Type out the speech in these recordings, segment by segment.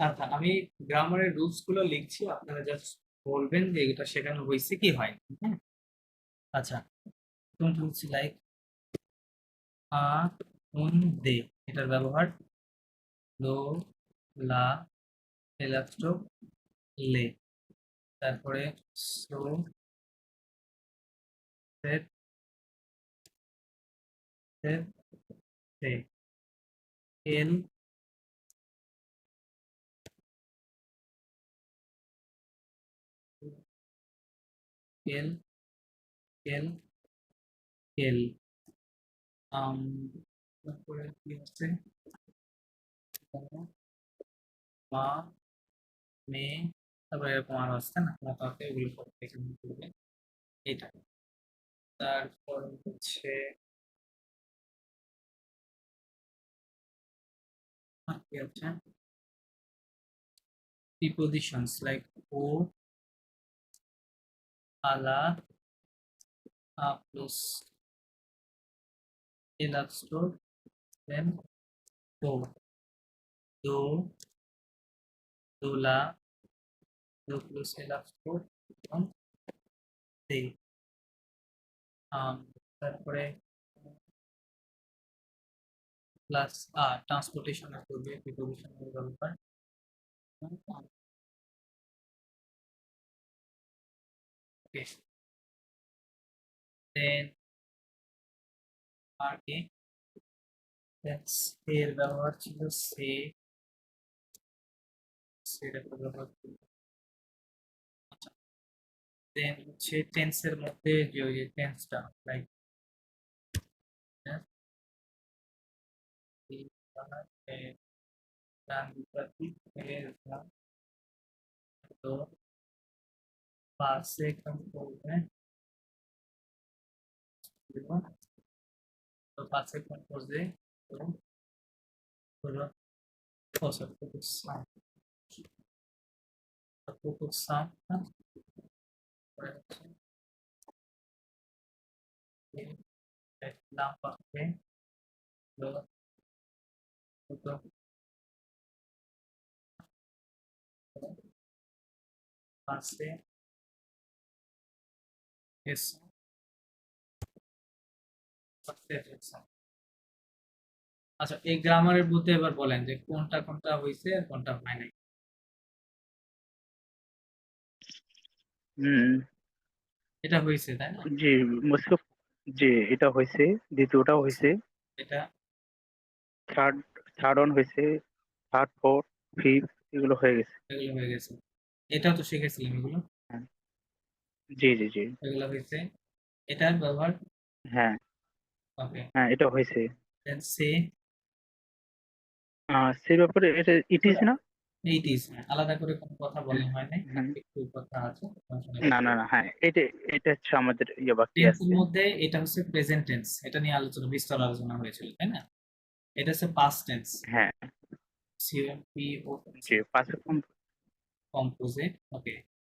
আচ্ছা, আমি গ্রামারের রুলস গুলো লিখছি, আপনারা জাস্ট বলবেন যে এটা শেখানো হয়েছে কি হয়। হ্যাঁ, আচ্ছা, কোন রুলস লাইক আ উন দে, এটার ব্যবহার লো, লা, এলাস্টো, লে, তারপরে সো, সেট, সেট, সে, এল, এল, এল, এল, আম, তারপরে কি হচ্ছে মা, মে, তারপরে এরকম আরো আসছে না, তাতে এগুলো সব এখানে করবে এটা। তারপর হচ্ছে আর কি আছে, prepositions like o, ala, a plus elapsed, then do, do, dola, do plus elapsed, এবং they। তারপরে প্লাস ট্রান্সপোর্টেশন করবে প্রিপোজিশন এর ব্যাপার। ওকে, দেন আর কি, এর ব্যবহার ছিল সে, সেটা একটা ব্যবহার ছিল। দেন হচ্ছে টেন্সের মধ্যে যে ওই টেন্সটা লাইক তো पास से कम बोलते हैं, तो पास से कम बोल दे तो पूरा हो सकता है कुछ शाम, सबको कुछ शाम ना नाम पढ़ते हैं तो पास से इस আচ্ছা, এই গ্রামারের মধ্যে এবার বলেন যে কোনটা কোনটা হয়েছে আর কোনটা হয় নাই। হুম। এটা হয়েছে তাই না? জি, মুসকুফ। জি, এটা হয়েছে, দ্বিতীয়টাও আচ্ছা, হয়েছে, এটা থার্ড থার্ড ওয়ান হয়েছে, থার্ড, ফোর্থ, ফিফথ এগুলো হয়ে গেছে। এগুলো হয়ে গেছে, এটাও তো শিখেছিলাম এগুলো, হ্যাঁ, জি জি জি। এগুলো হয়েছে। এটার ব্যবহার হ্যাঁ ওকে, হ্যাঁ, এটা হয়েছে। দেন সে, সেই ব্যাপারে এটা ইট ইজ না। এইট ইজ, আলাদা করে কোনো কথা হ্যাঁ বলা হয় নাই, হ্যাঁ। একটু কথা আছে, না না না, হ্যাঁ, এটা এটা হচ্ছে আমাদের ইয়ে বাকি টেন্সের আছে। মধ্যে এটা হচ্ছে প্রেজেন্ট টেন্স, এটা নিয়ে আলোচনা বিস্তর আলোচনা হয়েছিল তাই না? এটা হচ্ছে পাস্ট টেন্স, হ্যাঁ, সিএমপি ও জি, পাঁচ রকম। কম্পোজিট, ওকে,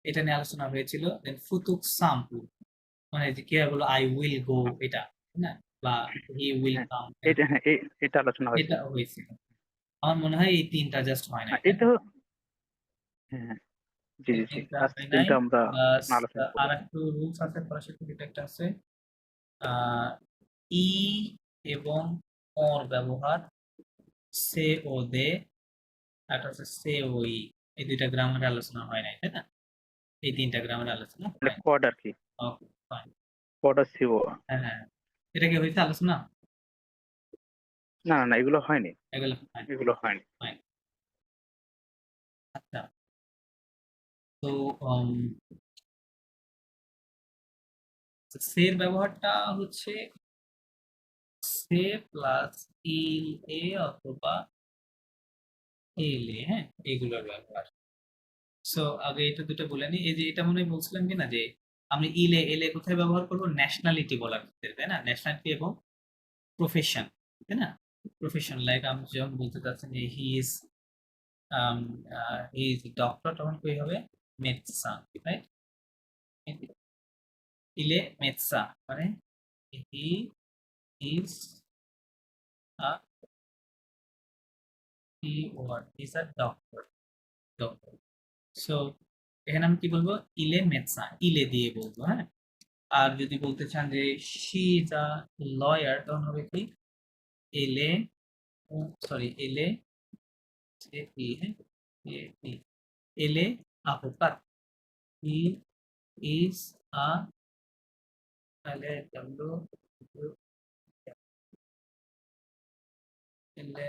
এটা নিয়ে আলোচনা হয়েছিল। দেন ফুতুক সাম্পু, মানে যে কি হয় বলো আই উইল গো, এটা তাই না, বা হি উইল হ্যাঁ, কাম, এটা হ্যাঁ এটা আলোচনা হয়েছে। এটা হয়েছিল। আমার মনে হয় এই তিনটা জাস্ট হয় নাই তাই না? এটা হ্যাঁ হ্যাঁ, জি এই জি জি, তিনটা লাস্ট হয় নাই। দিনটা আমরা প্লাস আলোচনা আর করবো। একটু রুলস আছে, ফরাসি একটা আছে ই এবং অর ব্যবহার, সে ও দে, আর হচ্ছে সে ও ই, এই দুইটা গ্রামারে আলোচনা হয় নাই তাই না? এই তিনটা গ্রামারে আলোচনা মানে হয়। কোড আর কি, ওকে ফাইন। কোড আর সিও। হ্যাঁ হ্যাঁ, এটা কি হয়েছে আলোচনা? না না না, এগুলো হয়নি, এগুলো ফাইন, এগুলো হয়নি। ফাইন। আচ্ছা, তো উম, সের ব্যবহারটা হচ্ছে সে প্লাস ইল এ অথবা এল এ, হ্যাঁ, এগুলোর ব্যবহার। সো আগে এটা দুটো বলে নি, এই যে এটা মনে হয় বলছিলাম কি না যে আমি ইলে এলে কোথায় ব্যবহার করবো, ন্যাশনালিটি বলার ক্ষেত্রে তাই না, ন্যাশনালিটি এবং প্রফেশন, তাই না? প্রফেশন লাইক আমি যখন বলতে চাচ্ছেন যে হি ইজ ডক্টর, তখন কি হবে মেডসা, রাইট? ইলে মেডসা মানে he is a he war is a doctor, so এখানে আমি কি বলবো, ইলে মেটসা, ইলে দিয়ে বলবো, হ্যাঁ। আর যদি বলতে চান যে শি ইজ আ লয়ার, তখন হবে কি এলে, সরি এলে হ্যাঁ, এলে আহোকাত, হি ইজ আ, তাহলে ডাব্লিউ, এলে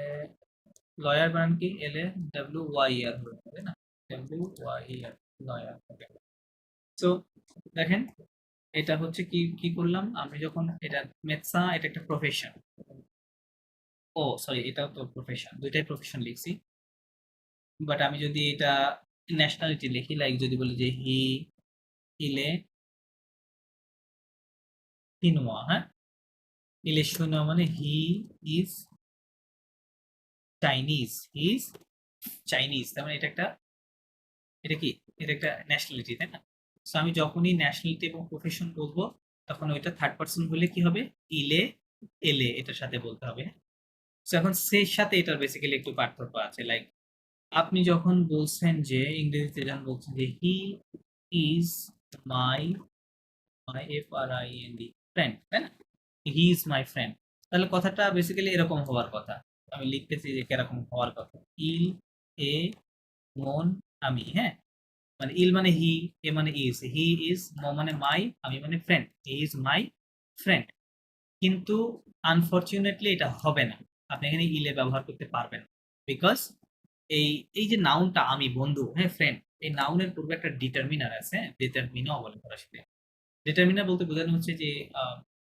লয়ার বানান কি, এলে ডাব্লিউ ওয়াই আর হবে না, ডাব্লিউ ওয়াই আর, লয়ার। সো দেখেন, এটা হচ্ছে কি কি করলাম আমি, যখন এটা মেথসা, এটা একটা প্রফেশন, ও সরি এটাও তো প্রফেশন, দুইটাই প্রফেশন লিখছি। বাট আমি যদি এটা ন্যাশনালিটি লিখি, লাইক যদি বলি যে হি ইলে সিনোয়া, হ্যাঁ, ইলে সিনোয়া মানে he is Chinese, he is Chinese, তার মানে এটা একটা, এটা কি, এটা একটা ন্যাশনালিটি, তাই না? সো আমি যখনই ন্যাশনালিটি এবং প্রফেশন বলবো, তখন ওইটা থার্ড পার্সন হলে কি হবে, ইলে এলে এটার সাথে বলতে হবে। সো এখন সেই সাথে এটার বেসিক্যালি একটু পার্থক্য আছে। লাইক আপনি যখন বলছেন যে ইংরেজিতে যখন বলছেন যে he is my, my F R I N D, friend, তাই না? হি ইজ মাই ফ্রেন্ড, তাহলে কথাটা বেসিক্যালি এরকম হওয়ার কথা। আমি লিখতেছি যে কিরকম হওয়ার কথা, ইল এ মন আমি, হ্যাঁ, মানে ইল মানে হি, এ মানে ইজ, হি ইজ, ম মানে মাই, আমি মানে friend, he is my friend. কিন্তু আনফরচুনেটলি এটা হবে না, আপনি এখানে ইলে ব্যবহার করতে পারবেন, বিকজ এই এই যে নাউনটা আমি, বন্ধু, হ্যাঁ, ফ্রেন্ড, এই নাউনের পূর্বে একটা ডিটারমিনার আছে, ডিটারমিনাও বলে সরাসরি। ডিটারমিনার বলতে বোঝানো হচ্ছে যে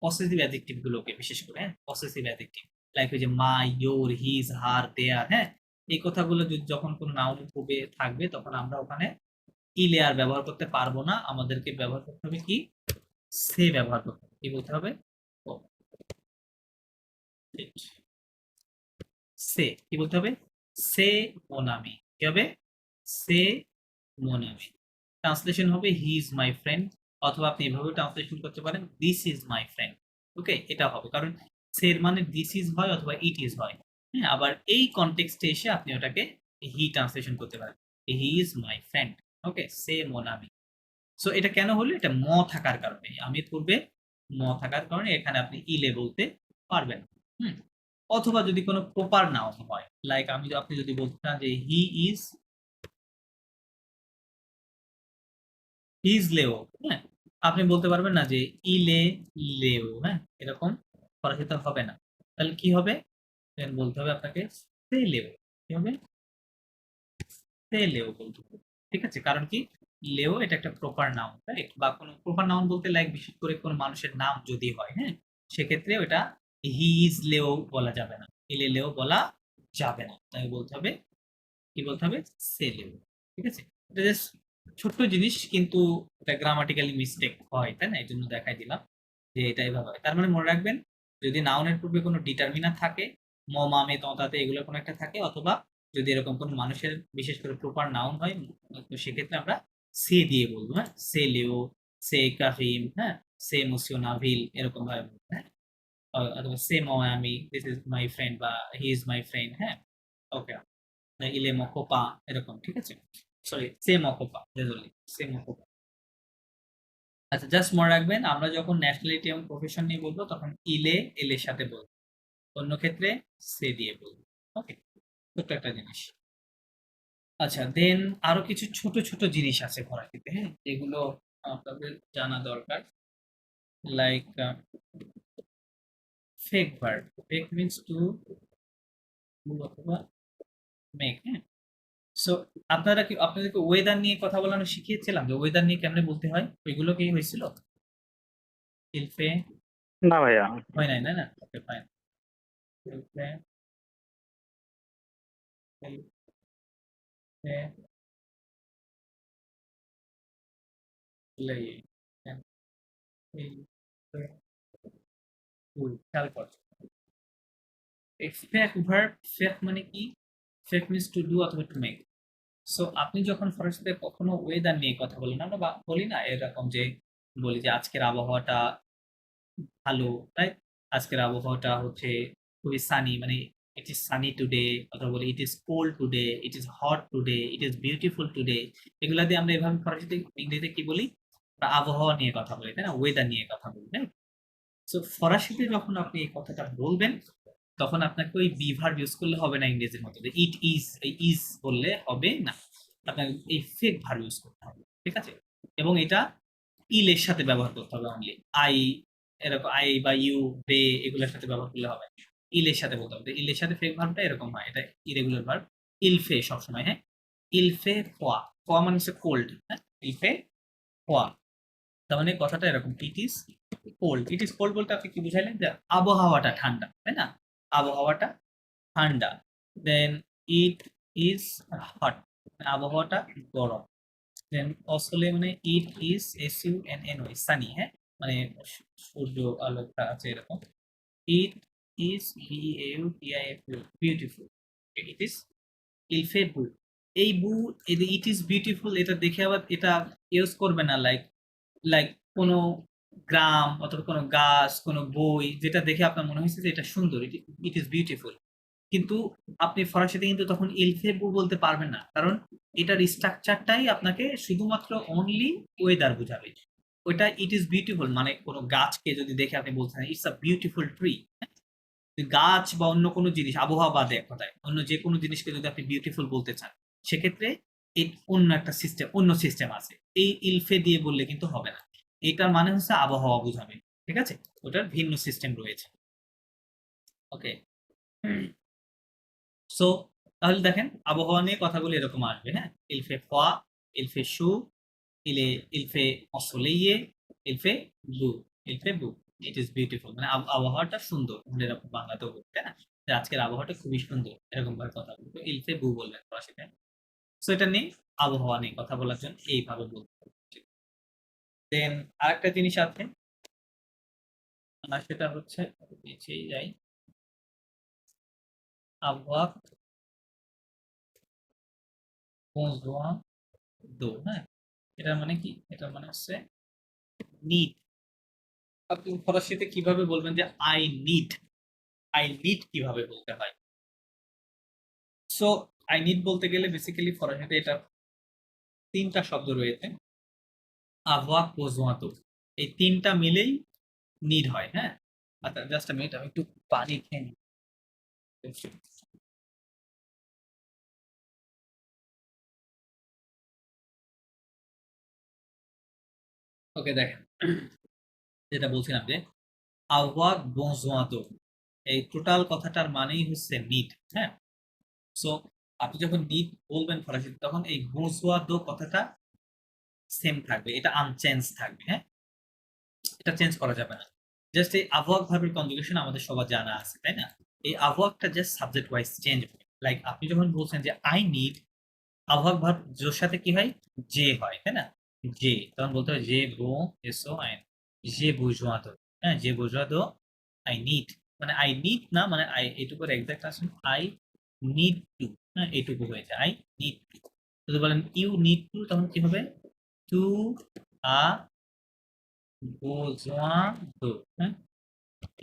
পসেসিভ অ্যাডজেক্টিভ গুলোকে, বিশেষ করে হ্যাঁ, পসেসিভ অ্যাডজেক্টিভ, লাইক ওই যে মাই, ইয়োর, হিজ, হার, দেয়ার, হ্যাঁ, এই কথাগুলো যখন কোনো নাউনের পূর্বে থাকবে, তখন আমরা ওখানে ইলে আর ব্যবহার করতে পারবো না, আমাদেরকে ব্যবহার করতে হবে কি, সে ব্যবহার করতে হবে, কি বলতে হবে, ও, সে, কি বলতে হবে, সে মোনামি, কি হবে, সে মোনামি। ট্রান্সলেশন হবে হি ইজ মাই ফ্রেন্ড, অথবা আপনি এভাবে ট্রান্সলেশন করতে পারেন দিস ইজ মাই ফ্রেন্ড। ওকে, এটা হবে, কারণ সের মানে দিস ইজ হয় অথবা ইট ইজ হয়, হ্যাঁ। আবার এই কনটেক্সটে এসে আপনি ওটাকে হি ট্রান্সলেশন করতে পারেন, হি is my friend. Okay, say Monami. So এটা কেন হলো, এটা ম থাকার কারণে, আমি পূর্বে ম থাকার কারণে এখানে আপনি ইলে বলতে পারবেন। হুম, অথবা যদি কোনো প্রপার নাউন হয়, লাইক আপনি যদি বলতে চান যে হি ইজ, হিজ লেও, হ্যাঁ, আপনি বলতে পারবেন না যে ইলে লেও, হ্যাঁ, এরকম ফরাসিতে হবে না। তাহলে কি হবে, বলতে হবে আপনাকে সে লেও, কি হবে, সে লেও বলতে হবে। ঠিক আছে, কারণ কি, লেও এটা একটা প্রপার নাউন, রাইট? বা কোনো প্রপার নাউন বলতে লাইক বিশেষ করে কোনো মানুষের নাম যদি হয়, হ্যাঁ, সেক্ষেত্রে ওটা হি ইজ লেও বলা যাবে না, ইলে লেও বলা যাবে না, তাই বলতে হবে, কি বলতে হবে, সে লেও। ঠিক আছে, এটা জাস্ট ছোট্ট জিনিস, কিন্তু এটা গ্রামাটিক্যালি মিস্টেক হয়, তাই না? এই জন্য দেখাই দিলাম যে এটা এভাবে হয়। তার মানে মনে রাখবেন, যদি নাউনের পূর্বে কোনো ডিটারমিনার থাকে, ম, মামে, ততাতে, এগুলো কোনো একটা থাকে, অথবা যদি এরকম কোনো মানুষের বিশেষ করে প্রপার নাউন হয়, তো সেক্ষেত্রে আমরা সে দিয়ে বলবো, হ্যাঁ, সে লিও, সে কাহিম, হ্যাঁ, সে মুসিওনাভিল, এরকম ভাবে বলবো, হ্যাঁ। অথবা সে আমি, দিস ইজ মাই ফ্রেন্ড, বা হি ইজ মাই ফ্রেন্ড, হ্যাঁ। ওকে, ইলে মকোপা, এরকম, ঠিক আছে, সরি সে মকোপা, সে মকোপা। আচ্ছা, জাস্ট মনে রাখবেন, আমরা যখন ন্যাশনালিটি এবং প্রফেশন নিয়ে বলবো, তখন ইলে এলের সাথে বলবো, অন্য ক্ষেত্রে সে দিয়ে বলবো। ওকে, ছোট্ট একটা জিনিস। আচ্ছা, দেন আরো কিছু ছোট ছোট জিনিস আছে ফরাসিতে, হ্যাঁ, যেগুলো আপনাদের জানা দরকার, like fake verb, fake means to অথবা মেক, হ্যাঁ। সো আপনাদেরকে ওয়েদার নিয়ে কথা বলানো শিখিয়েছিলাম, যে ওয়েদার নিয়ে কেমনে বলতে হয়, ওইগুলো কি হয়েছিল, ইলফে, না ভাইয়া। হয় নাই, না, ওকে ফাইন, ইলফে, ইলফে, লে, ইলফে, খেয়াল করছো, ফেক ভার্ব, ফেক মানে কি, ফেক মিন্স টু ডু অথবা টু মেক। সো আপনি যখন ফরাসিতে কখনো ওয়েদার নিয়ে কথা বলেন, আমরা বলি না এরকম যে, বলি যে আজকের আবহাওয়াটা ভালো, তাই, আজকের আবহাওয়াটা হচ্ছে খুবই সানি, মানে ইট ইজ সানি টুডে, অথবা বলি it is cold today, it is hot today, it is beautiful today. এগুলা দিয়ে আমরা এভাবে ফরাসিতে ইংরেজিতে কি বলি? আমরা আবহাওয়া নিয়ে কথা বলি, তাই না? ওয়েদার নিয়ে কথা বলি, তাই। সো ফরাসিতে যখন আপনি এই কথাটা বলবেন, তখন আপনাকে ওই বি ভার্ব ইউজ করলে হবে না ইংরেজির মতো, যে ইট ইজ, এই ইজ বললে হবে না, আপনাকে এই ফেক ভার্ব ইউজ করতে হবে, ঠিক আছে? এবং এটা ইলের সাথে ব্যবহার করতে হবে অনলি। আই, এরকম আই বা ইউ, দে, এগুলোর সাথে ব্যবহার করলে হবে, ইলের সাথে বলতে হবে। ইলের সাথে ফেক ভার্বটা এরকম হয়, এটা ইরেগুলার ভার্ব। ইলফে সবসময়, হ্যাঁ, ইলফে ফোয়া, ফোয়া মানে হচ্ছে কোল্ড, হ্যাঁ, ইলফে ফোয়া। তার মানে কথাটা এরকম, it is cold. It is cold বলতে আপনি কি বুঝাইলেন? যে আবহাওয়াটা ঠান্ডা, তাই না? আবহাওয়াটা ঠান্ডা। দেন ইট ইজ হট, আবহাওয়াটা গরম। দেন অসলে মানে ইট ইজ SUNNY, সানি, হ্যাঁ, মানে সূর্য আলোকটা আছে এরকম। It is BAUTIFUL, beautiful. It is ইলফে বু। এই বু, ইট ইজ বিউটিফুল, এটা দেখে আবার এটা ইউজ করবে না লাইক, লাইক কোনো গ্রাম অথবা কোনো গাছ, কোনো বই যেটা দেখে আপনার মনে হয়েছে যে এটা সুন্দর, ইট ইজ বিউটিফুল। কিন্তু আপনি ফরাসিতে কিন্তু তখন ইলফেবু বলতে পারবেন না, কারণ এটার স্ট্রাকচারটাই আপনাকে শুধুমাত্র অনলি ওয়েদার বোঝাবে। ওইটা ইট ইজ বিউটিফুল মানে কোনো গাছকে যদি দেখে আপনি বলছেন ইটস আ বিউটিফুল ট্রি, গাছ বা অন্য কোনো জিনিস, আবহাওয়া বাদে এক কথায় অন্য যে কোনো জিনিসকে যদি আপনি বিউটিফুল বলতে চান, সেক্ষেত্রে এই অন্য একটা সিস্টেম, অন্য সিস্টেম আছে, এই ইলফে দিয়ে বললে কিন্তু হবে না। এটার মানে হচ্ছে আবহাওয়া বোঝাবে, ঠিক আছে? ওটার ভিন্ন সিস্টেম রয়েছে। ওকে, সো তাহলে দেখেন আবহাওয়া নিয়ে কথাগুলো এরকম আসবে, হ্যাঁ, ইলফে ফা, ইলফে শু, ইলফে অসলেইয়ে, ইলফে ব্লু, ইলফে ব্লু, ইট ইজ বিউটিফুল মানে আবহাওয়াটা সুন্দর, আমরা এরকম বাংলাতেও বলি, তাই না? যে আজকের আবহাওয়াটা খুবই সুন্দর, এরকম ভাবে কথা বলবো, ইলফে ব্লু বলবেন ফরাসিতে। সো এটা নিয়ে, আবহাওয়া নিয়ে কথা বলার জন্য এইভাবে বলতে হবে। দেন আরেকটা জিনিস আছে, সেটা হচ্ছে, পিছিয়ে যাই, আবহাওয়া besoin d'eau, হ্যাঁ, এটার মানে কি? এটার মানে হচ্ছে নিড। আপনি ফরাসিতে কিভাবে বলবেন যে আই নিড? আই নিড কিভাবে বলতে হয়? সো আই নিড বলতে গেলে বেসিক্যালি ফরাসিতে এটা তিনটা শব্দ রয়েছে, avoir besoin d'eau, এই তিনটা মিলেই নিড হয়, হ্যাঁ। আচ্ছা জাস্ট মিনিট, আমি একটু পানি খেয়ে নিই। ওকে, দেখেন যেটা বলছিলাম যে avoir besoin d'eau, এই টোটাল কথাটার মানেই হচ্ছে নিড, হ্যাঁ। সো আপনি যখন নিড বলবেন ফরাসিতে, তখন এই besoin d'eau কথাটা সেম থাকবে, এটা আনচেঞ্জ থাকবে, হ্যাঁ, এটা চেঞ্জ করা যাবে না। জাস্ট এই আবহাওয়া ভার্বের কনজুগেশন আমাদের সবার জানা আছে, তাই না? এই আবহাওয়াটা জাস্ট সাবজেক্ট ওয়াইজ চেঞ্জ হবে। লাইক আপনি যখন বলছেন যে আই নিড, আবহাওয়া ভার্ব জোর সাথে কি হয়? যে হয়, তাই না? যে, তখন বলতে হয় যে বো এসো আইন, যে বুঝোয়া দো, হ্যাঁ, যে বুঝোয়া দো আই নিড, মানে আই নিড না, মানে আই এটুকুর এক্সাক্ট আসলে আই নিড টু, হ্যাঁ, এটুকু হয়েছে আই নিড টু। যদি বলেন ইউ নিড টু, তখন কি হবে? টু আ besoin de, হ্যাঁ,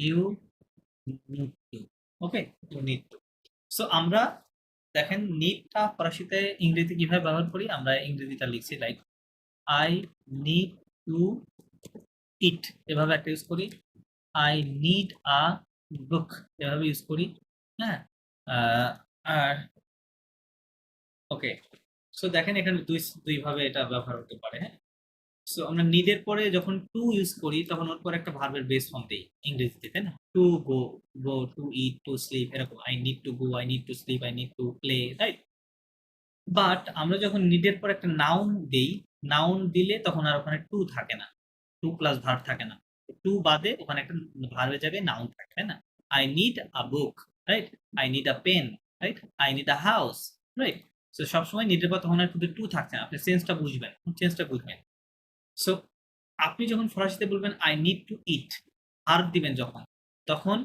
you need to, okay, you need to. So আমরা দেখেন নিডটা ফরাসিতে ইংরেজি কিভাবে ব্যবহার করি, আমরা ইংরেজিটা লিখছি লাইক আই নিড টু ইট, এভাবে একটা ইউজ করি। আই নিড আ বুক, এভাবে ইউজ করি, হ্যাঁ। আর ওকে, সো দেখেন এখানে দুই ভাবে এটা ব্যবহার হতে পারে, হ্যাঁ। সো আমরা নিডের পরে যখন টু ইউজ করি, তখন ওর পরে একটা ভার্বের বেস ফর্ম দেই ইংরেজিতে, তাই না? To go, go to eat, to sleep, এরকম I need to go, I need to sleep, I need to play, right? But আমরা যখন নিডের পর একটা নাউন দেই, নাউন দিলে তখন আর ওখানে টু থাকে না, টু প্লাস ভার্ব থাকে না, টু বাদে ওখানে একটা ভার্বের জায়গায় নাউন থাকে, তাই না? I need a book, right? I need a pen, right? I need a house, right? So সবসময় নিডের পর তখন আর শুধু টু থাকছে না, আপনি চেঞ্জটা বুঝবেন। সো আপনি যখন ফরাসিতে বলবেন I need to it, verb দিবেন যখন, তখন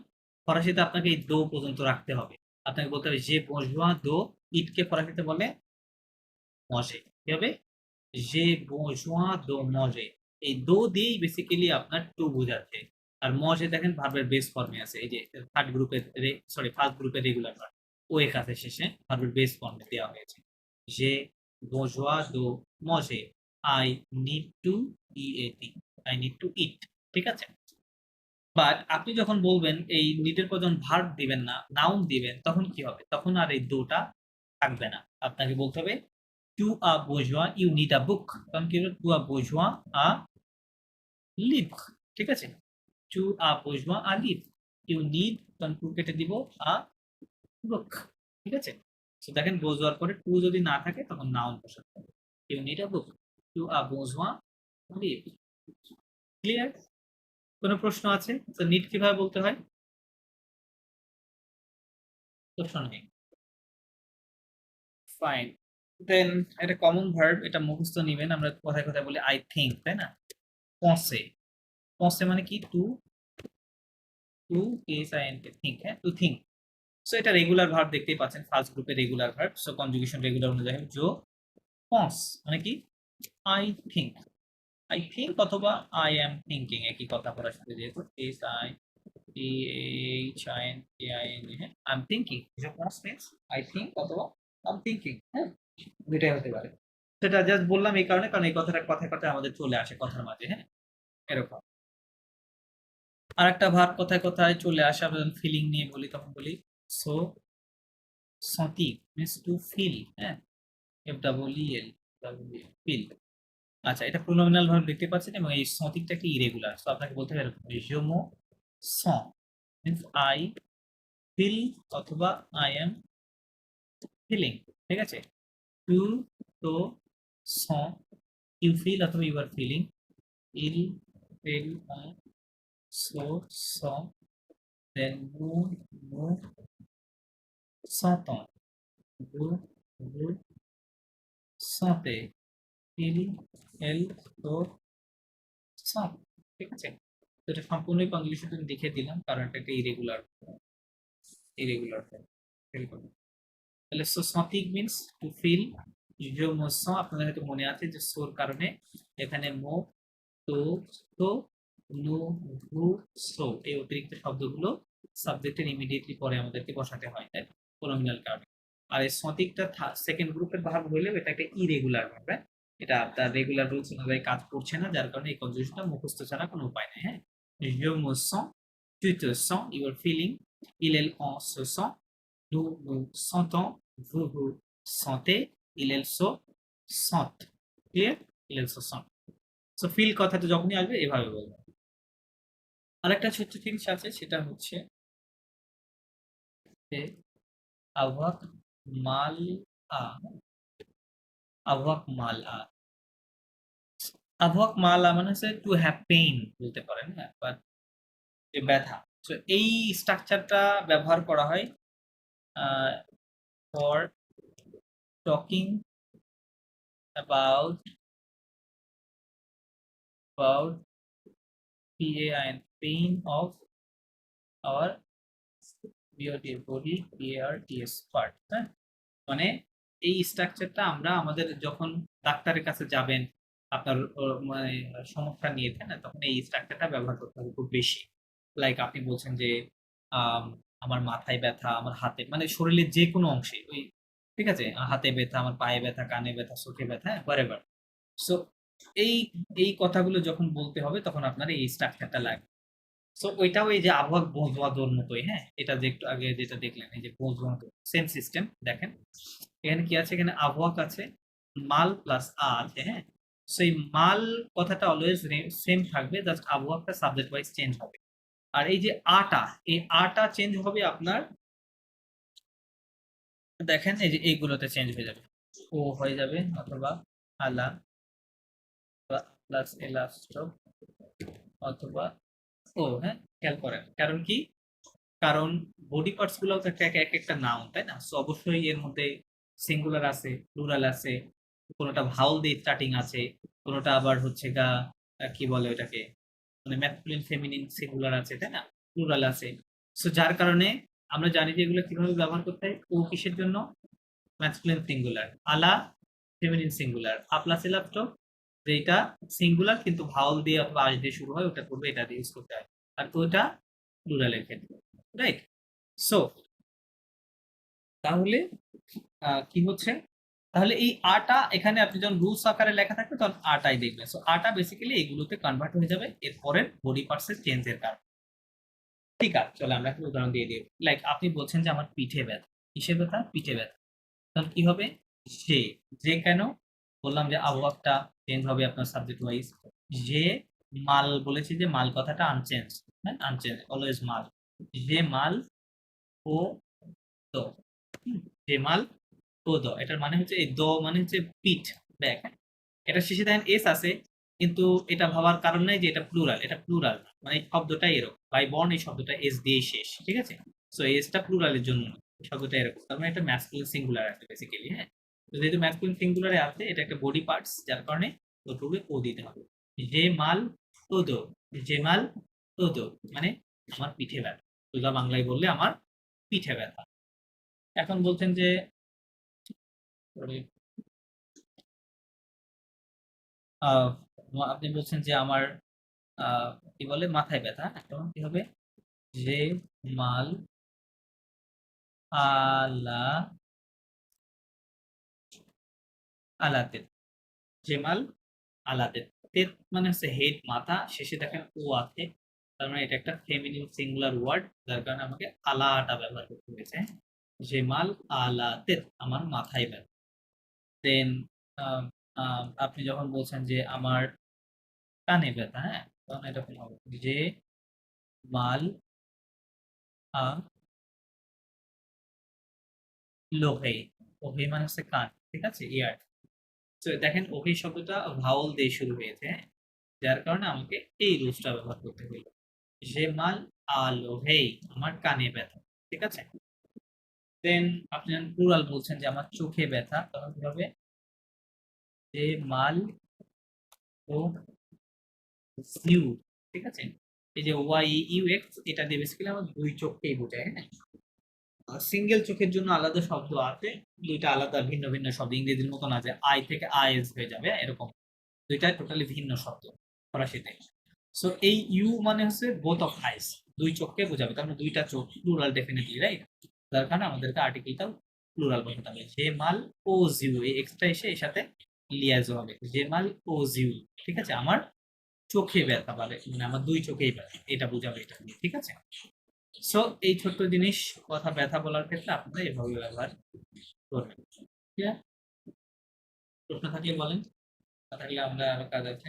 ফরাসিতে আপনাকে এই দো পর্যন্ত রাখতে হবে। আপনাকে বলতে হবে যে বসবা দো, ইটকে ফরাসিতে বলে মজে, কি হবে? যে বসবা দো মজে, এই দো দিয়েই বেসিক্যালি আপনার টু বোঝাচ্ছে। আর মজে দেখেন ভার্বের বেস ফর্মে আছে, এই যে থার্ড গ্রুপের ফার্স্ট গ্রুপের রেগুলার ভার্ব ও এর কাছে শেষে ভার্বের বেস ফর্মে দেওয়া হয়েছে। যে বোঝোয়া দো মজে, I need to eat, I need to eat, ঠিক আছে। বাট আপনি যখন বলবেন এই নিডের পর যখন ভার্ব দিবেন না, নাউন দিবেন, তখন কি হবে? তখন আর এই দোটা থাকবে না। আপনাকে বলতে হবে টু আ বোঝোয়া ইউ নিড আ বুক। তখন কি হবে? টু আ বোঝোয়া আ লিভ, ঠিক আছে। টু আ বোঝোয়া আ লিভ, ইউ নিড, তখন টু কেটে দিব, আ বুক, ঠিক আছে। তো দেখেন বোঝোয়ার পরে টু যদি না থাকে তখন নাউন বসাতে হবে, ইউ নিড আ বুক, টু আ বোঝোয়া লিভ। ক্লিয়ার? কোনো প্রশ্ন আছে? তো নিড কিভাবে বলতে হয়? প্রশ্ন নেই, ফাইন। দেন এটা কমন ভার্ব, এটা মুখস্থ নিবেন। আমরা কথায় কথায় বলি আই থিংক, তাই না? পসে, পসে মানে কি? To, to S I N K, think, হ্যাঁ, টু থিংক। সো এটা রেগুলার ভার্ব দেখতেই পাচ্ছেন, ফার্স্ট গ্রুপে regular verb. So conjugation regular অনুযায়ী জো পস মানে কি? আই থিংক, আই থিংক অথবা আই অ্যাম থিংকিং, একই কথা বলার সাথে, যেহেতু S I T H I N K I N, হ্যাঁ, আই এম থিংকিং। জো পস মিন্স আই থিংক অথবা আই এম থিংকিং, হ্যাঁ, দুইটাই হতে পারে। সেটা জাস্ট বললাম এই কারণে, কারণ এই কথাটা কথায় কথায় আমাদের চলে আসে কথার মাঝে, হ্যাঁ, এরকম। আর একটা ভার্ব কথায় কথায় চলে আসে, আমরা যখন ফিলিং নিয়ে বলি তখন বলি সো সতি, মিন্স টু ফিল, হ্যাঁ, এফ ডাবল ই এল, ফিল। আচ্ছা, এটা প্রোনোমিনাল ভার্ব দেখতে পাচ্ছেন, এবং এই সতিকটা কি ইরেগুলার। সো আপনাকে বলতে হবে এরকম, জোমো স মিন্স আই ফিল অথবা আই এম ফিলিং, ঠিক আছে। টু, তো, স, ইউ ফিল অথবা ইউ আর ফিলিং, ইল, ফিল, সো, স, দেন মু, মু, s'entend, vous, vous, sentez, il, elle, তো, সব, ঠিক আছে। তো এটা সম্পূর্ণই কনজুগেশন লিখে দিলাম, কারণ এটা একটা ইরেগুলার, ইরেগুলার তাহলে সো সন্টিক মিন্স টু ফিল। যে মোস, আপনাদের হয়তো মনে আছে যে সোর কারণে এখানে মো, তো, তো, নু, ভু, সো এই অতিরিক্ত শব্দগুলো সাবজেক্টের ইমিডিয়েটলি পরে আমাদেরকে বসাতে হয়, তাই প্রোনোমিনাল কারণে। আর এই সন্টিকটা সেকেন্ড গ্রুপের ভার্ব হইলেও এটা একটা ইরেগুলার ভার্ব, হ্যাঁ, এটা আপনার রেগুলার রুলস অনুযায়ী কাজ করছে না, যার কারণে এই কনজুগেশনটা মুখস্থ ছাড়া কোনো উপায় নেই, হ্যাঁ। Je me sens, tu te sens, you are feeling, il, elle, on se sent, nous nous sentons, vous vous sentez, il, elle, se sentent, clear? il, elle, se sent। So feel কথাটা যখনই আসবে এভাবে বলবো। আরেকটা ছোট্ট জিনিস আছে, সেটা হচ্ছে যে আবহাক মাল আ, আবহাক মাল আ, আবহাক মাল আ মানে হচ্ছে টু হ্যাভ পেইন বলতে পারেন, হ্যাঁ, বাট যে ব্যথা। তো এই স্ট্রাকচারটা ব্যবহার করা হয় for talking about about PAIN, pain of our body, PARTS part, হ্যাঁ, মানে এই স্ট্রাকচারটা আমরা আমাদের যখন ডাক্তারের কাছে যাবেন আপনার মানে সমস্যা নিয়ে, তাই না, তখন এই স্ট্রাকচারটা ব্যবহার করতে হবে খুব বেশি। লাইক আপনি বলছেন যে আম, আমার মাথায় ব্যথা, আমার হাতে, মানে শরীরের যে কোনো অংশে ওই, ঠিক আছে, হাতে ব্যথা, আমার পায়ে ব্যথা, কানে ব্যথা, চোখে ব্যথা, হ্যাঁ, whatever। সো এই এই কথাগুলো যখন বলতে হবে তখন আপনার এই স্ট্রাকচারটা লাগবে। সো ওইটাও এই যে আবহাওয়া বোঝোয়াদোর মতোই, হ্যাঁ, এটা যে একটু আগে যেটা দেখলেন, এই যে বোঝোয়াদো সেম সিস্টেম। দেখেন এখানে কি আছে, এখানে আবহাওয়া আছে, মাল প্লাস আ আছে, হ্যাঁ। সেই মাল কথাটা অলওয়েজ সেম থাকবে, জাস্ট আবহাওয়াটা সাবজেক্ট ওয়াইজ চেঞ্জ হবে। আর এই যে আটা, এই আটা চেঞ্জ হবে আপনার, দেখেন এই যে এইগুলোতে চেঞ্জ হয়ে যাবে, ও হয়ে যাবে অথবা আলা প্লাস এলাস্টো অথবা ও, হ্যাঁ, খেয়াল করেন কারণ কি, কারণ বডি পার্টস গুলো তো এক এক একটা নাউন, তাই না। সো অবশ্যই এর মধ্যে সিঙ্গুলার আছে, প্লুরাল আছে, কোনোটা ভাউল দিয়ে স্টার্টিং আছে, কোনোটা আবার হচ্ছে গা কি বলে ওটাকে, মানে ম্যাসকুলিন ফেমিনিন সিঙ্গুলার আছে, তাই না, প্লুরাল আছে। সো যার কারণে আমরা জানি যে এগুলো কিভাবে ব্যবহার করতে হয়। ও কিসের জন্য? ম্যাসকুলিন সিঙ্গুলার, আলা ফেমিনিন সিঙ্গুলার, আপলাস এলাস্টো যেটা সিঙ্গুলার কিন্তু ভাউল দিয়ে অথবা আস দিয়ে শুরু হয়, ওটা করবে, এটা দিয়ে ইউজ করতে হয়। আর ওটা প্লুরালের ক্ষেত্রে, রাইট? সো তাহলে কি হচ্ছে, তাহলে এই আটা এখানে আপনি যখন রুলস আকারে লেখা থাকবে তখন আটাই দেখবেন। সো আটা বেসিক্যালি এগুলোতে কনভার্ট হয়ে যাবে এর পরের বডি পার্টসের চেঞ্জের কারণে। ঠিক আছে, চলো আমরা একটা উদাহরণ দিয়ে দিই। লাইক আপনি বলছেন যে আমার পিঠে ব্যথা, কিসে ব্যথা? পিঠে ব্যথা। তখন কি হবে? যে, যে কেন বললাম যে আবহাওয়াটা চেঞ্জ হবে আপনার সাবজেক্ট ওয়াইজ। যে মাল বলেছি, যে মাল কথাটা আনচেঞ্জ, হ্যাঁ আনচেঞ্জ, অলওয়েজ মাল। যে মাল ও দ, যে মাল ও দ, এটার মানে হচ্ছে এই দ মানে হচ্ছে পিঠ, ব্যাক, হ্যাঁ? এটা শেষে দেখেন এস আছে, কিন্তু এটা ভাবার কারণ নাই যে এটা প্লুরাল, এটা প্লুরাল মানে এই শব্দটাই এরকম, বাই বর্ন এই শব্দটা এস দিয়ে শেষ, ঠিক আছে? সো এসটা প্লুরালের জন্য না, এই শব্দটা এরকম, তার মানে এটা ম্যাসকুলিন সিঙ্গুলার আছে বেসিক্যালি, হ্যাঁ? তো যেহেতু ম্যাসকুলিন সিঙ্গুলারে আছে, এটা একটা বডি পার্টস, যার কারণে ওর পূর্বে ও দিতে হবে। যে মাল ও দো, যে মাল ও দো মানে আমার পিঠে ব্যথা, সোজা বাংলায় বললে আমার পিঠে ব্যথা। এখন বলছেন যে আহ, আপনি বলছেন যে আমার কি বলে মাথায় ব্যথা, তখন কি হবে? যে মাল আলা আলাতে, যে মাল আলাতে, তেত মানে হচ্ছে হেড, মাথা, শেষে দেখেন ও আছে, তার মানে এটা একটা ফেমিনিন সিঙ্গুলার ওয়ার্ড, যার কারণে আমাকে আলাটা ব্যবহার করতে হয়েছে, হ্যাঁ? যে মাল আলাতে, আমার মাথায় ব্যথা। দেন আপনি যখন বলছেন যে আমার কানে ব্যথা, হ্যাঁ, তখন এরকম হবে যে মাল আ লোহে, ওহে মানে হচ্ছে কান, ঠিক আছে, ইয়ার। তো দেখেন ওহে শব্দটা ভাওয়াল দিয়ে শুরু হয়েছে, হ্যাঁ? যার কারণে আমাকে এই রুলসটা ব্যবহার করতে হলো। যে মাল আলো হেই, আমার কানে ব্যথা, ঠিক আছে? দেন আপনি প্লুরাল বলছেন যে আমার চোখে ব্যথা, তখন কি হবে? যে মাল ও ইউ, ঠিক আছে? এই যে ওয়াই ইউ এক্স, এটা দিয়ে বেসিক্যালি আমার দুই চোখকেই বোঝায়, হ্যাঁ? সিঙ্গেল চোখের জন্য আলাদা শব্দ আছে, দুইটা আলাদা ভিন্ন ভিন্ন শব্দ, ইংরেজির মতো না যে আই থেকে আইএস হয়ে যাবে এরকম, দুইটা টোটালি ভিন্ন শব্দ ফরাসিতে। সো এই ইউ মানে হচ্ছে বোথ অফ আইস, দুই চোখকে বোঝাবে, তার মানে দুইটা চোখ, প্লুরাল ডেফিনেটলি, রাইট? যার কারণে আমাদেরকে আর্টিকেলটা প্লুরাল বসাতে হবে। যে মাল ও জিউ, এই এক্সট্রা এসে এর সাথে লিয়াজো হবে, যে মাল ও জিউ, ঠিক আছে? আমার চোখে ব্যথা পারে, মানে আমার দুই চোখেই ব্যথা, এটা বোঝাবে এটা দিয়ে, ঠিক আছে? সো এই ছোট্ট জিনিস, কথা ব্যথা বলার ক্ষেত্রে আপনারা এভাবে ব্যবহার করবেন। ঠিক আছে? প্রশ্ন থাকলে বলেন, না থাকলে আমরা আরো কাজ আছে।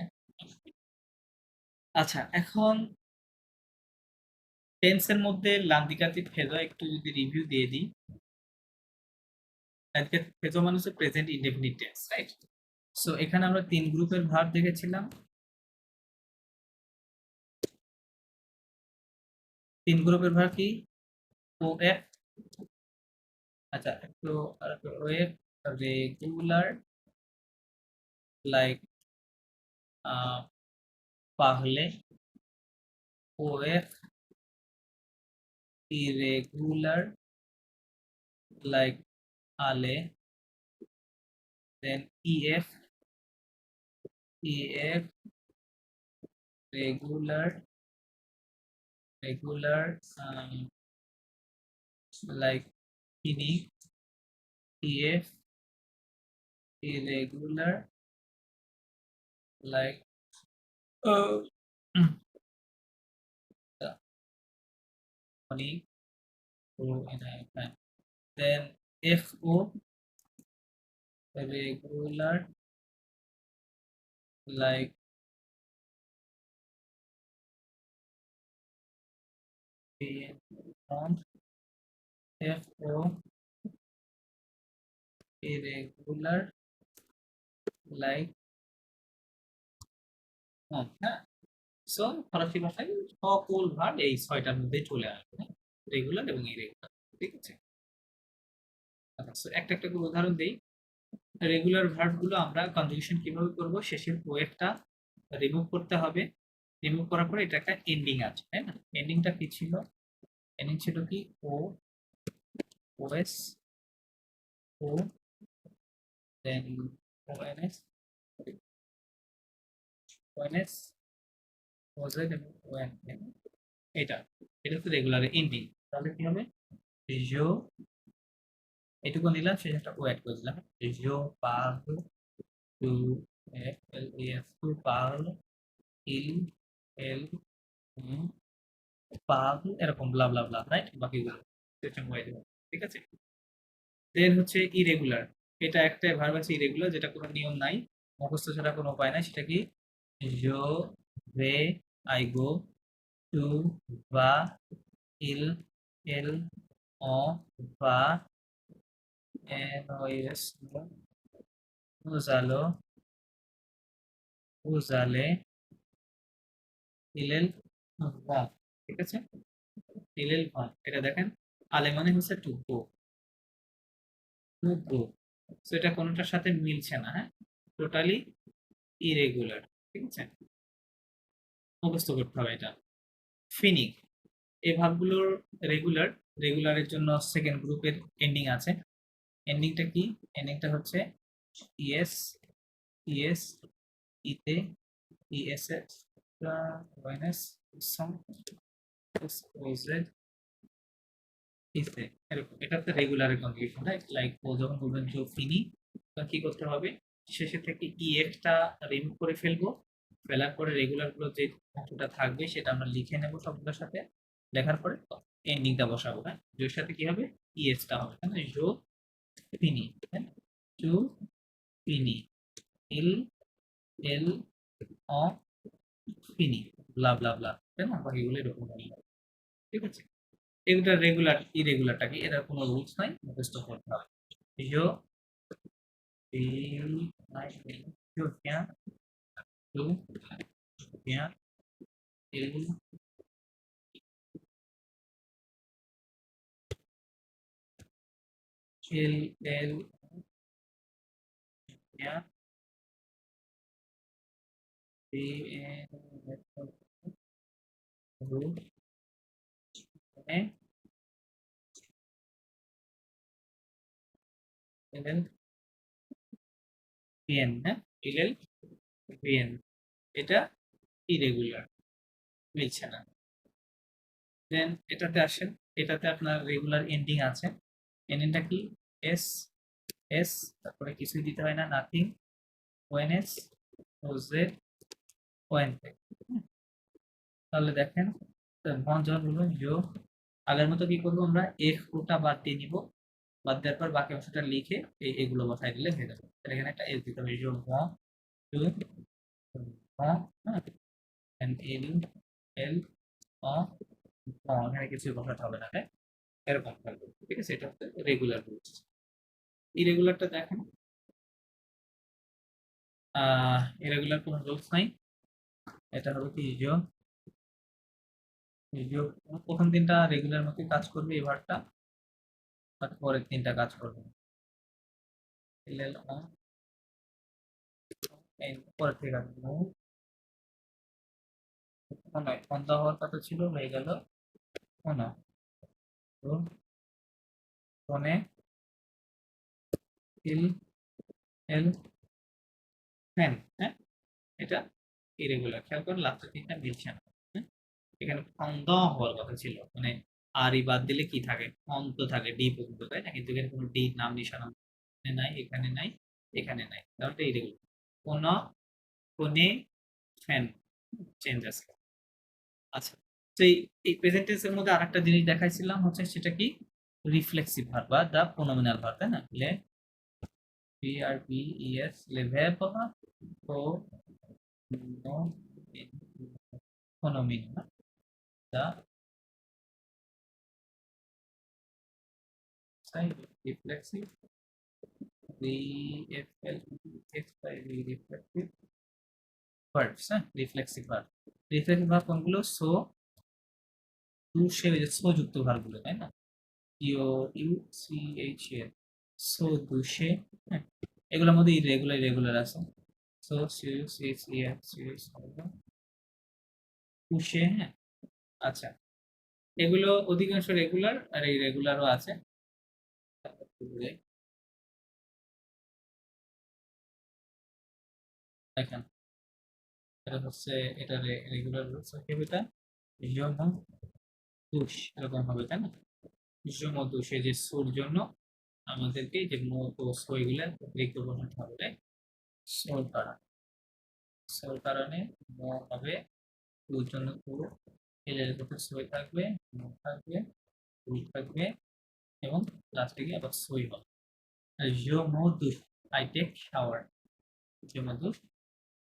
আচ্ছা, এখন টেন্সের মধ্যে লান্দিকাতিভ ফেজো একটু যদি রিভিউ দিয়ে দিই। লান্দিকাতিভ ফেজো মানে হচ্ছে present indefinite tense, right? So এখানে আমরা তিন গ্রুপের ভার্ব দেখেছিলাম। তিন গ্রুপের ভার্ব কি? ও এফ, আচ্ছা একটু ও এফ, রেগুলার, লাইক পাহলে, ও এফ ইরেগুলার, লাইক আলে, then E F, E F regular, regular, like ইনি, E F irregular, like funny, then FO regular, like on FO irregular, like on, হ্যাঁ? সো ফরাসি ভাষায় সকল ভার্ব এই ছয়টার মধ্যে চলে আসবে, হ্যাঁ? রেগুলার এবং ইরেগুলার, ঠিক আছে? আচ্ছা, so একটা একটা করে উদাহরণ দেই। রেগুলার ভার্ব গুলো আমরা কনজুগেশন কিভাবে করব? শেষের ওয়েটটা রিমুভ করতে হবে, রিমুভ করার পরে এটা একটা এন্ডিং আছে, তাই না? এন্ডিংটা কি ছিল? এন্ডিং ছিল কি? ও, ওএস, ও, দেন ওএনএস, ওএনএস, ওজেড এবং ওএন, এটা এটা হচ্ছে রেগুলার এন্ডিং। তাহলে কি হবে? রিজো, এটুকু নিলাম, শেষে একটা ও অ্যাড করে দিলাম। রিজো পাল টু এফ এল এ এস টু পাল ইল এল পাল এরকম ব্লা ব্লা ব্লা, রাইট? বাকিগুলো সিস্টেম হয়ে যাবে। ঠিক আছে। দেন হচ্ছে ইরেগুলার। এটা একটা ভার্ব আছে ইরেগুলার, যেটা কোনো নিয়ম নাই, মুখস্থ ছাড়া কোনো উপায় নাই। সেটা কি? জো, রে, আই গো, টু, বা, ইল, এল, অ, বা, এন, ও, এস, উজালো, উজালে, ইলেল, ভা। ঠিক আছে। ইলেল ভা, এটা দেখেন, আলে মানে হচ্ছে টু গো, টু গো। তো এটা কোনোটার সাথে মিলছে না, হ্যাঁ, টোটালি ইরেগুলার। ঠিক আছে, মুখস্থ করতে হবে এটা। ফিনিক, এই ভার্বগুলোর রেগুলার, রেগুলারের জন্য সেকেন্ড গ্রুপের এন্ডিং আছে। এন্ডিংটা কি? এন্ডিংটা হচ্ছে ইএস, ইএস, ইতে, ইএসএস, ওএনএস, সং, ওজেড, ইসে, এরকম। এটা হচ্ছে রেগুলারের কনজুগেশন, রাইট? লাইক ও যখন বলবেন যে ফিনি, তখন কি করতে হবে? শেষে থেকে ইএফটা রিমুভ করে ফেলবো। ফেলার পরে রেগুলার গুলো যে অংশটা থাকবে সেটা আমরা লিখে নেব সবগুলোর সাথে। লেখার পরে এন্ডিংটা বসাবো, হ্যাঁ, জোর সাথে কি হবে? ইএসটা হবে, হ্যাঁ, জো ফিনি, হ্যাঁ, টু ফিনি, ইল, এল, অ, ফিনি, ব্লা ব্লা ব্লা, তাই না? বাকিগুলো এরকম হবে। ঠিক আছে। এগুলো রেগুলার, ইরেগুলারটা কি? এটার কোনো রুলস নাই, মুখস্থ করতে হবে। জো, ফিল, নাই, জো bien, টু bien, il, elle bien, bien, vous, elle, elle, bien, হ্যাঁ, elle, bien। এটা ইরেগুলার, মিলছে না। দেন এটাতে আসেন, এটাতে আপনার রেগুলার এন্ডিং আছে। এন্ডিংটা কি? এস, এস, তারপরে কিছুই দিতে হয় না, নাথিং, ওএনএস, ওজেড, ওএনতে। তাহলে দেখেন, মন যখন বলবেন জো, আগের মতো কি করবো আমরা? এফ ওটা বাদ দিয়ে নিব। বাদ দেওয়ার পর বাকি অংশটা লিখে এগুলো বসাই দিলে হয়ে যাবে। তাহলে এখানে একটা এস দিতে হবে, জো ভ, টু, ভ, হ্যাঁ, এল, এল, অ, ভ, এখানে কিছু বসাতে হবে না, হ্যাঁ, এরকম থাকবে। ঠিক আছে, এটা হচ্ছে রেগুলার রুলস। ইরেগুলারটা দেখেন, ইরেগুলার কোনো রুলস নাই। এটা হবে কি? জো, জো, প্রথম দিনটা রেগুলার মতো কাজ করবে এই ভার্বটা, বাট পরের দিনটা কাজ করবে না। এল, এল, অ, এই পরের থেকে কাজ করবে। নয়, সন্ধ্যা হওয়ার কথা ছিল, হয়ে গেল না। তো ফোনে, ইল, এল, ফ্যান, হ্যাঁ, এটা ইরেগুলার। খেয়াল করেন লাস্টের তিনটা মিলছে না, হ্যাঁ? এখানে অন্ধ হওয়ার কথা ছিল, মানে আর ই বাদ দিলে কি থাকে? অন্ত থাকে, ডি পর্যন্ত, তাই না? কিন্তু এখানে কোনো ডি নাম নিশানা নাই, এখানে নাই, এখানে নাই, তাহলে ইরেগুলার। কোন, কোনে, ফ্যান, চেঞ্জ আছে। আচ্ছা, তো এই প্রেজেন্ট টেন্সের মধ্যে আরেকটা জিনিস দেখাইছিলাম, হচ্ছে সেটা কি? রিফ্লেক্সিভ ভার্ব বা দা প্রোনোমিনাল ভার্ব, তাই না? VRBES, verb o no, phenomena, the side reflexive, reflective verbs, হ্যাঁ, reflexive verb। reflexive verb কোনগুলো? সো, টু, সে, সো যুক্ত ভার্ব গুলো, তাই না? ইউ, ইউ, সি, এইচ, এ, সো, দু, সে, হ্যাঁ, এগুলোর মধ্যে ইরেগুলার, রেগুলার আছে। সো, সি, সি, সি, সি, টু, সে, হ্যাঁ। আচ্ছা, এগুলো অধিকাংশ রেগুলার, আর এই রেগুলারও আছে। দেখেন, এটা হচ্ছে, এটা রেগুলার রুলস, কি এটা? ইয়নো, দুষ এরকম হবে, তাই না? যমদুষ, এই যে সোর জন্য আমাদেরকে এই যে মত ও সো এগুলা লিখতে বসাতে হবে, তাই? সোর কারণে ম হবে, টুর জন্য টু, এলের ভিতরে সই থাকবে, ম থাকবে, টু থাকবে, এবং লাস্টে গিয়ে আবার সই হবে। যমদুষ, আই টেক শাওয়ার, যমদুষ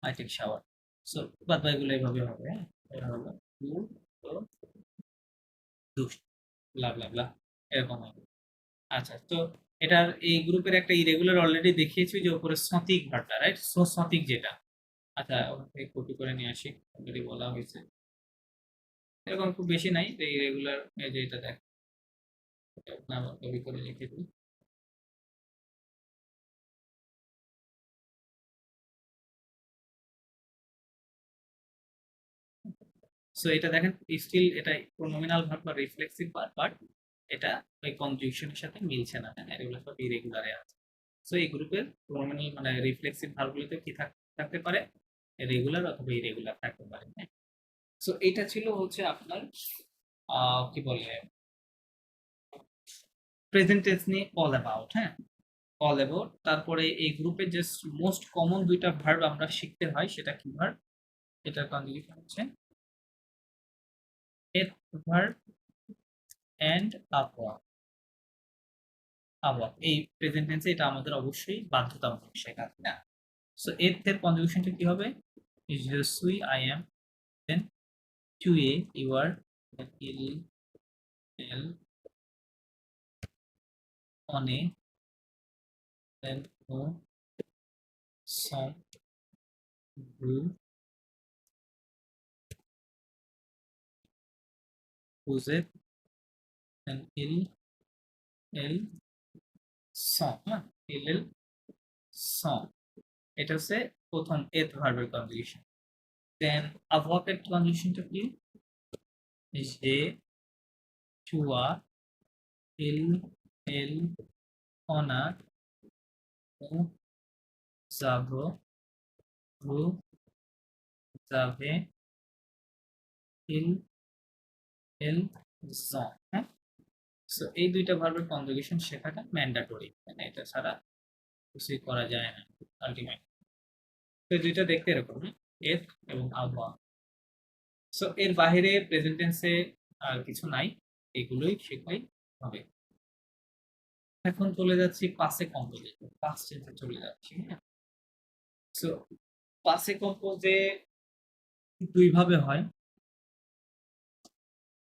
আই টেক শাওয়ার। সো বাদ বাকিগুলো এইভাবে হবে, হ্যাঁ? এটা হলো টু, তো দুষ, ব্লা ব্লা ব্লা, এরকম হবে। আচ্ছা, তো এটার এই গ্রুপের একটা ইরেগুলার অলরেডি দেখিয়েছি, যে উপরে সতিক ভার্বটা, রাইট? সো সতিক যেটা, আচ্ছা ওখান থেকে কপি করে নিয়ে আসি, অলরেডি বলা হয়েছে। এরকম খুব বেশি নাই, তো ইরেগুলার এই যে এটা দেখ, এটা আবার কপি করে লিখে দিই। সো এটা দেখেন, স্টিল এটা প্রোনোমিনাল ভার্ব বা রিফ্লেক্সিভ ভার্ব, বাট এটা ওই কনজুগশনের সাথে মিলছে না, হ্যাঁ? এগুলো সব ইরেগুলারে আছে। সো এই গ্রুপের প্রোনোমিনাল মানে রিফ্লেক্সিভ ভার্বগুলোতে কি থাকতে পারে? রেগুলার অথবা ইরেগুলার থাকতে পারে, হ্যাঁ? সো এটা ছিল হচ্ছে আপনার কি বলে, প্রেজেন্ট টেন্স নিয়ে অল অ্যাবাউট, হ্যাঁ? All about. তারপরে এই গ্রুপে যে মোস্ট কমন দুইটা ভার্ব আমরা শিখতে হয়, সেটা কি ভার্ব? এটার কনজুগেশন হচ্ছে এথ ভার্ব এন্ড আপওয়ার্ক। আপওয়ার্ক এই প্রেজেন্ট টেন্সে এটা আমাদের অবশ্যই বাধ্যতামূলক শেখা, তাই না? সো এথ এর কনজুগেশনটা কি হবে? Je suis, I am, then tu es, you are, then il, elle, on est, then nous sommes, vous, vous êtes, then il, elle, sont, হ্যাঁ? il, elle, sont। এটা হচ্ছে প্রথম এথ ভার্বের কনজুগেশন। দেন avoir এর কনজুগেশনটা কি? যে, toi, il, elle, on a, nous avons, vous avez, il, elle, sont, হ্যাঁ? So এই দুইটা ভার্বের কনজুগেশন শেখাটা ম্যান্ডেটরি, মানে এটা ছাড়া কিছুই করা যায় না আলটিমেট। তো এই দুইটা দেখতে এরকম, হ্যাঁ? এথ এবং আবহাওয়া। সো এর বাইরে প্রেজেন্ট টেন্সে আর কিছু নাই, এগুলোই শেখাই হবে। এখন চলে যাচ্ছি পাসে কম্পোজে, পাস্ট টেন্সে চলে যাচ্ছি, হ্যাঁ? সো পাসে কম্পোজে দুই ভাবে হয়।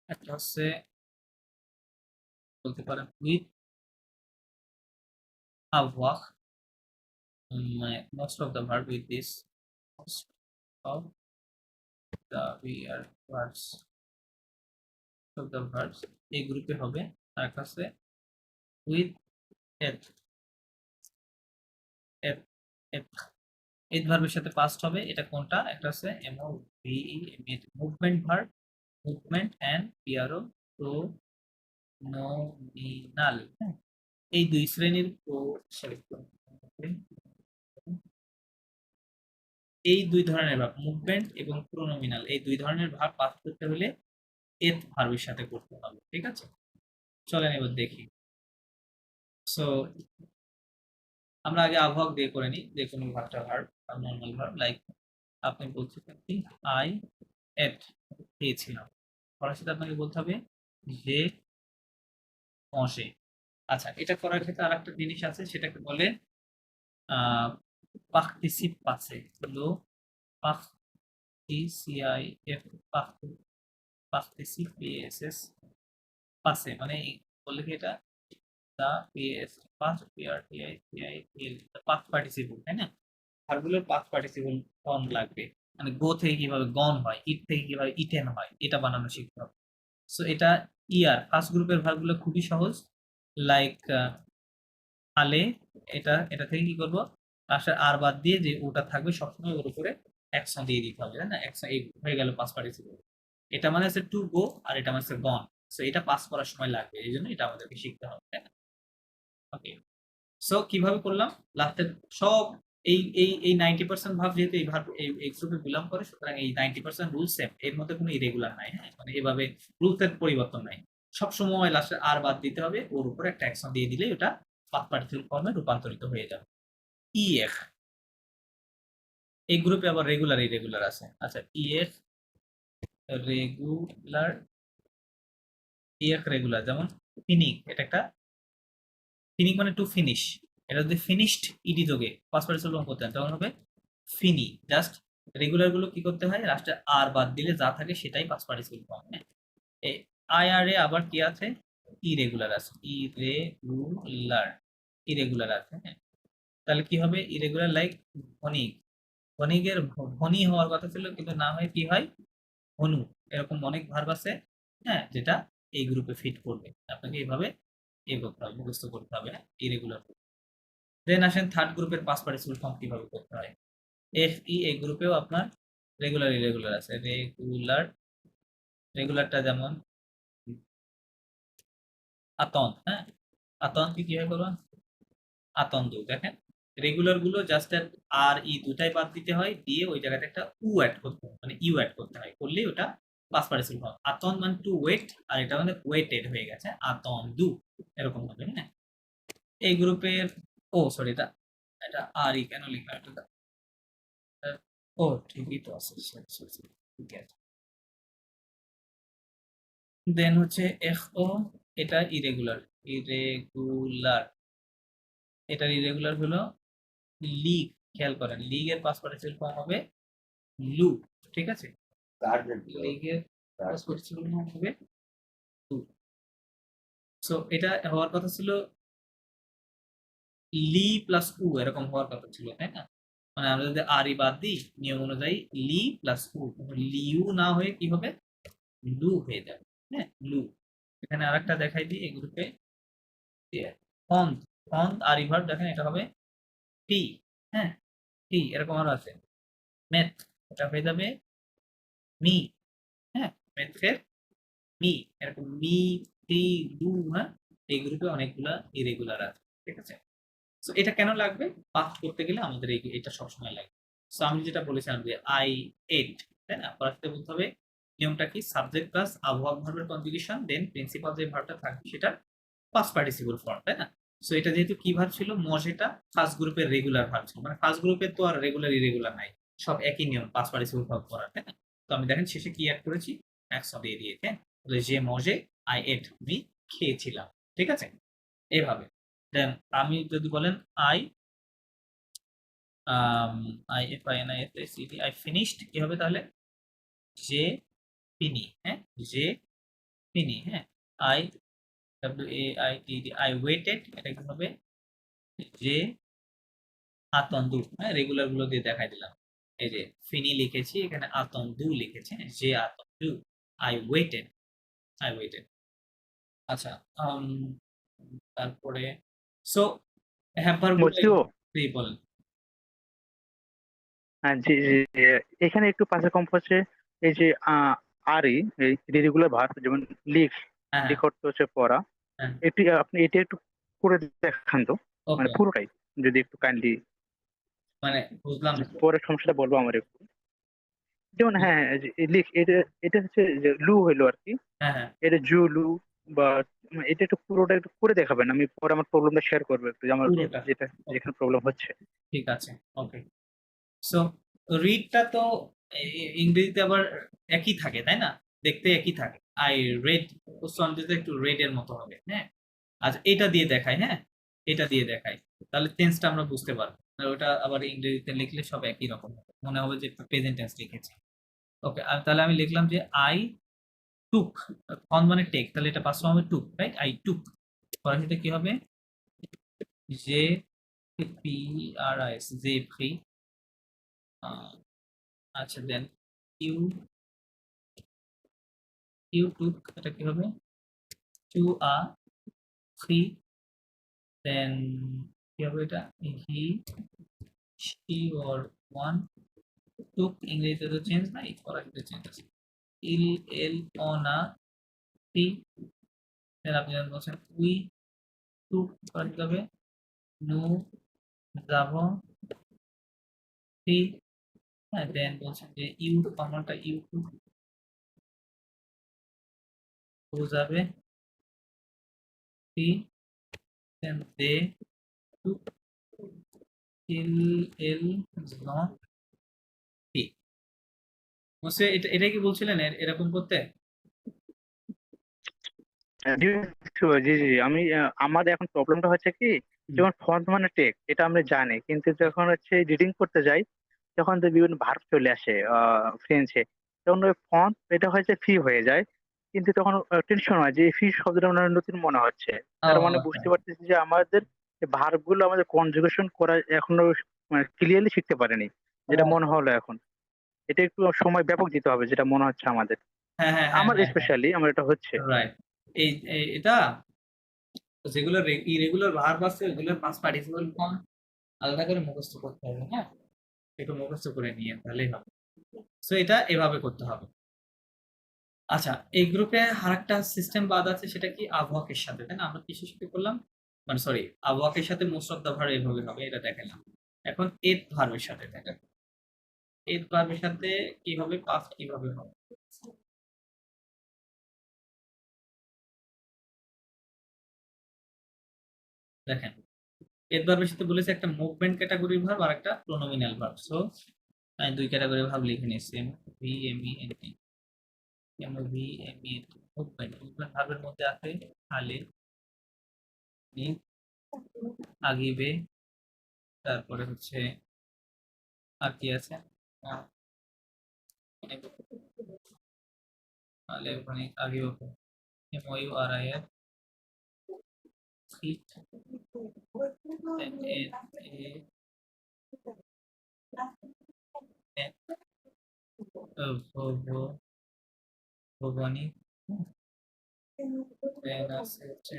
একটা হচ্ছে বলতে পারেন উইথ avoir, মানে most of the verb with this, most of the verbs, of the verbs এই গ্রুপে হবে। আর একটা হচ্ছে উইথ এথ, এথ, এথ, এথ ভার্বের সাথে পাস্ট হবে। এটা কোনটা? একটা হচ্ছে movement verb, movement and pronominal, হ্যাঁ? এই দুই শ্রেণীর এই দুই ধরনের ভার্ব, মুভমেন্ট এবং প্রোনোমিনাল, এই দুই ধরনের ভার্ব পাস করতে হলে এথ ভার্বের সাথে করতে হবে, ঠিক আছে? চলেন এবার দেখি। সো আমরা আগে আবহাওয়া দিয়ে করে নিই, যে কোনো ভার্বটা ভার্ব আর নর্মাল ভার্ব, লাইক আপনি বলছেন কি আই এট, খেয়েছিলাম, ফরাসিতে আপনাকে বলতে হবে যে মশে। আচ্ছা, এটা করার ক্ষেত্রে আর একটা জিনিস আছে, সেটাকে বলে পার্টিসিপ পাসে, হলো পার্টিসিআইএফ, পার্টিসিপ পিএসএস পাসে, মানে বললে কি এটা দা পিএস পাস্ট পিআরটিআই পিআইএল, পাস্ট পার্টিসিপল, তাই না? ভার্বগুলোর পাস্ট পার্টিসিপল ফর্ম লাগবে, মানে গো থেকে কিভাবে গন হয়, ইট থেকে কিভাবে ইটেন হয়, এটা বানানো শিখতে হবে। সো এটা ইয়ার ফার্স্ট গ্রুপের ভার্বগুলো খুবই সহজ, লাইক আলে, এটা থেকে কি করবো, লাস্টের আর বাদ দিয়ে যে ওটা থাকবে সবসময় ওর উপরে অ্যাকশন দিয়ে দিতে হবে, তাই না? অ্যাকশন এই হয়ে গেল পাস পার্টিসিপল। এটা মানে হচ্ছে টু গো, আর এটা মানে হচ্ছে গন। সো এটা পাস করার সময় লাগবে, এই জন্য এটা আমাদেরকে শিখতে হবে, তাই না? ওকে, সো কিভাবে করলাম, লাস্টের সব এই 90% ভাব যেহেতু এই ভাব এই গ্রুপে বিলং করে, সুতরাং এই 90% রুল সেম, এর মধ্যে কোনো ইরেগুলার নাই। হ্যাঁ, মানে এভাবে রুলসের পরিবর্তন নাই। সবসময় লাস্টে আর বাদ দিতে হবে, ওর উপরে একটা অ্যাকশন দিয়ে দিলে ওটা পাস্ট পার্টিসিপল ফর্মে রূপান্তরিত হয়ে যাবে। ইএফ, এই গ্রুপে আবার রেগুলার ইরেগুলার আছে। আচ্ছা, ইএফ রেগুলার, ইএফ রেগুলার যেমন ফিনিক, এটা একটা ফিনিক মানে টু ফিনিশ। এটা যদি ফিনিশড ইডি যোগে পাস্ট পার্টিসিপল ফর্ম করতে হয় তখন হবে ফিনি। জাস্ট রেগুলার গুলো কি করতে হয়, লাস্টে আর বাদ দিলে যা থাকে সেটাই পাস্ট পার্টিসিপল ফর্ম। হ্যাঁ, এই আইআরএ আবার কি আছে, ইরেগুলার আছে, ইরেগুলার আছে। হ্যাঁ, তাহলে কি হবে, ইরেগুলার লাইক ধনিক, ধনিকের ধনী হওয়ার কথা ছিল কিন্তু না হয় কি হয় হনু, এরকম অনেক ভার্ব আছে। হ্যাঁ, যেটা এই গ্রুপে ফিট করবে। আপনাকে এইভাবে করতে হবে, মুখস্থ করতে হবে ইরেগুলার। দেন আসেন থার্ড গ্রুপের পাস্ট পার্টিসিপল ফর্ম কিভাবে করতে হয়। এফ এই গ্রুপেও আপনার রেগুলার ইরেগুলার আছে। রেগুলারটা যেমন আতন। হ্যাঁ, আতন কি হয় বলুন, আতন দু। দেখেন রেগুলার গুলো জাস্ট আর ই দুটাই বাদ দিতে হয়, দিয়ে ওই জায়গাতে একটা উ অ্যাড করতে হয়, মানে ইউ অ্যাড করতে হয়, করলেই ওটা পাস্ট পার্টিসিপল ফর্ম। আতন মানে টু ওয়েট, আর এটা মানে ওয়েটেড হয়ে গেছে, আতন দু এরকম হবে। হ্যাঁ, এই গ্রুপের, ও সরি, এটা এটা আর ই কেন লিখলাম এটা, ও ঠিকই তো আছে, ঠিক আছে। দেন হচ্ছে এফ ও, এটা ইরেগুলার, ইরেগুলার এটার ইরেগুলার হলো লিগ। খেয়াল করেন লিগের পাস্ট পার্টিসিপল ফর্ম হবে লু। ঠিক আছে, লিগের পাস্ট পার্টিসিপল ফর্ম হবে লু। সো এটা হওয়ার কথা ছিল লি প্লাস উ, এরকম হওয়ার কথা ছিল, তাই না? মানে আমরা যদি আর ই বাদ দিই নিয়ম অনুযায়ী লি প্লাস উ, লিউ না হয়ে কি হবে, লু হয়ে যাবে। হ্যাঁ, লু। এখানে আরেকটা দেখাই দিই এই গ্রুপে, ফন্ট, ফন্ট আর রিভার্ব দেখেন এটা হবে টি। হ্যাঁ, টি এরকম আরো আছে। মেথ, এটা হয়ে যাবে মি। হ্যাঁ, মেথের মি, এরকম মি, টি, ডু। হ্যাঁ, এই গ্রুপে অনেকগুলা ইরেগুলার আছে। ঠিক আছে, সো এটা কেন লাগবে, পাস করতে গেলে আমাদের এটা সবসময় লাগবে। সো আমি যেটা বলেছিলাম যে আই এট, তাই না, পড়াতে বলতে হবে নিয়মটা কি, সাবজেক্ট প্লাস আবহাওয়া ভার্বের কনজুগেশন, দেন প্রিন্সিপাল যে ভার্বটা থাকবে সেটা পাস্ট পার্টিসিপল ফর্ম, তাই না? সো এটা যেহেতু কি ভার্ব ছিল, মজেটা ফার্স্ট গ্রুপের রেগুলার ভার্ব ছিল, মানে ফার্স্ট গ্রুপের তো আর রেগুলার ইরেগুলার নাই, সব একই নিয়ম পাস্ট পার্টিসিপল ফর্ম করার, তাই না? তো আমি দেখেন শেষে কি অ্যাড করেছি, একশো দিয়ে দিয়েছে, যে মজে আই এট, আমি খেয়েছিলাম। ঠিক আছে, এইভাবে। দেন আমি যদি বলেন I I F I N I F S E D, I finished, কি হবে তাহলে, যে ফিনি। হ্যাঁ, যে ফিনি। হ্যাঁ, I W A I T D, I waited, এটা কি হবে, যে আতন্দু। হ্যাঁ, রেগুলার গুলো দিয়ে দেখাই দিলাম, এই যে ফিনি লিখেছি, এখানে আতন্দু লিখেছি, হ্যাঁ, যে আতন্দু, আই ওয়েটেড, আই ওয়েটেড। আচ্ছা, তারপরে সো হ্যাম্পার গুলো মুর্শিও, বলেন। হ্যাঁ জি জি জি। এখানে একটু পাশে কম হচ্ছে, এই যে আরই, এই রেগুলার ভার্ব যেমন লিখ, হ্যাঁ, হ্যাঁ, লিখ অর্থ হচ্ছে পড়া। হ্যাঁ, এটি আপনি এটা একটু করে দেখান তো, মানে ওকে, পুরোটাই যদি একটু কাইন্ডলি। মানে বুঝলাম না। পরের সমস্যাটা বলবো আমার একটু, যেমন হ্যাঁ হ্যাঁ, এই লিখ, এটা এটা হচ্ছে যে লু হইলো আর কি, হ্যাঁ, হ্যাঁ, এটা জু লু বা এটা একটু পুরোটা একটু করে দেখাবেন, আমি পরে আমার প্রবলেমটা শেয়ার করবো একটু, যে আমার পুরোটা, যেটা ওকে, যেখানে প্রবলেম হচ্ছে। ঠিক আছে, ওকে। সো রিডটা তো ইংরেজিতে আবার একই থাকে, তাই না? দেখতে একই থাকে। আই রেড, উচ্চারণটা একটু রেড এর মতো হবে। হ্যাঁ, আচ্ছা এটা দিয়ে দেখাই। হ্যাঁ, এটা দিয়ে দেখাই, তাহলে টেন্সটা আমরা বুঝতে পারবো। আর ওটা আবার ইংরেজিতে লিখলে সব একই রকম হবে, মনে হবে যে প্রেজেন্ট টেন্স লিখেছি। ওকে, আর তাহলে আমি লিখলাম যে আই টুক, অন মানে টেক, তাহলে এটা পাঁচ হবে টুক, রাইট, আই টুক। ফরাসিতে কি হবে, যে পি আর আই এস, যে ফ্রি। আচ্ছা, দেন ইউ, ইউ টুক, এটা কি হবে, টু আ থ্রি। দেন কি হবে এটা, হি, শি অর ওয়ান। টুক ইংরেজিতে তো চেঞ্জ নাই, ফরাসিতে চেঞ্জ আছে। ইল, এল, অন আ থ্রি। দেন আপনি যখন বলছেন উই টুক, ফরাসিতে হবে নু যাবো থ্রি, হ্যাঁ, দেন বলছেন যে ইউ কমনটা ইউ টু যাবে three, then they two L L not three. বুঝছে? এটা কি বলছিলেন এরকম করতে? জি জি জি, আমি আমার এখন প্রবলেমটা হচ্ছে কি, হুম, যেমন ফন্ট মানে টেক্সট এটা আমরা জানি, কিন্তু যখন হচ্ছে রিডিং করতে যাই তখন তো বিভিন্ন ভার্ব চলে আসে ফ্রেঞ্চে, তখন ওই ফন্ট এটা হচ্ছে ফি হয়ে যায়, কিন্তু তখন টেনশন হয় যে ফি শব্দটা আমার নতুন মনে হচ্ছে। ও তার মানে আচ্ছা, বুঝতে পারতেছি যে আমাদের ভার্ব গুলো আমাদের কনজুগেশন করা এখনো মানে ক্লিয়ারলি শিখতে পারেনি, যেটা রাইট, মনে হলো এখন। এটা একটু সময় ব্যাপক দিতে হবে যেটা মনে হচ্ছে আমাদের, হ্যাঁ হ্যাঁ হ্যাঁ আমার হ্যাঁ হ্যাঁ, স্পেশালি আমার এটা হচ্ছে। রাইট। এটা যেগুলো ইরেগুলার ভার্ব আছে ওগুলোর পাস্ট পার্টিসিপল ফর্ম আলাদা করে মুখস্থ করতে হবে, হ্যাঁ, একটু মুখস্থ করে নিয়ে তাহলেই হবে। সো এটা এভাবে করতে হবে। আচ্ছা, এই গ্রুপে আরেকটা সিস্টেম বাদ আছে, সেটা কি আবহাওয়াকের সাথে, তাই না? আমরা কিসের সাথে করলাম, মানে সরি, আবহাওয়াকের সাথে মোস্ট অফ দা ভার্ব এভাবে হবে, এটা দেখালাম। এখন এত ভার্বের সাথে দেখেন, এত ভার্বের সাথে কি হবে, পাস্ট কিভাবে হবে দেখেন। এত ভার্বের সাথে বলেছে একটা মুভমেন্ট ক্যাটাগরির ভার্ব আর একটা প্রোনোমিনাল ভার্ব। সো আমি দুই ক্যাটাগরির ভার্ব লিখে নিয়েছি, V M E N T, M V M E N T. Movement movement ভার্বের মধ্যে আছে আলে, নি, আগিবে, তারপরে হচ্ছে আর কি আছে, আহ, আলে ওখানে আগে M O U R I এর সিট, দেন এ এ এন ভবানী, দেন আছে হচ্ছে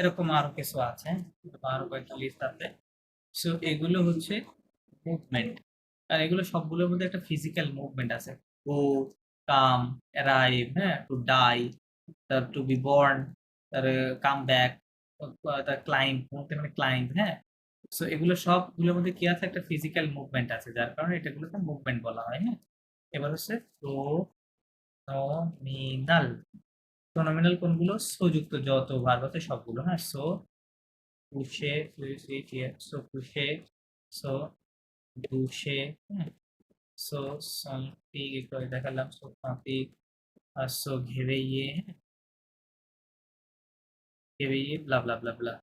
এরকম আরো কিছু আছে, আরো কয়েকটা লিস্ট আছে। সো এগুলো হচ্ছে মুভমেন্ট, আর এগুলো সবগুলোর মধ্যে একটা ফিজিক্যাল মুভমেন্ট আছে। গো, কাম, অ্যারাইভ, হ্যাঁ, টু ডাই, তার টু বি বর্ন, তার কাম ব্যাক, তার ক্লাইম্ব, মানে ক্লাইম্ব, হ্যাঁ। সো এগুলো সবগুলোর মধ্যে কি আছে, একটা ফিজিক্যাল মুভমেন্ট আছে, যার কারণে এটাগুলোকে মুভমেন্ট বলা হয়, হ্যাঁ। এবার হচ্ছে প্রোনোমিনাল। প্রোনোমিনাল কোনগুলো, সযুক্ত যত ভার্ব আছে সবগুলো, হ্যাঁ। সো পুষে, সো পুষে, সো দুষে, হ্যাঁ, সো something একটু আগে দেখালাম, সো something, আর সো ঘেরেইয়ে, হ্যাঁ, ঘেরেইয়ে, ব্লা ব্লা ব্লা ব্লা।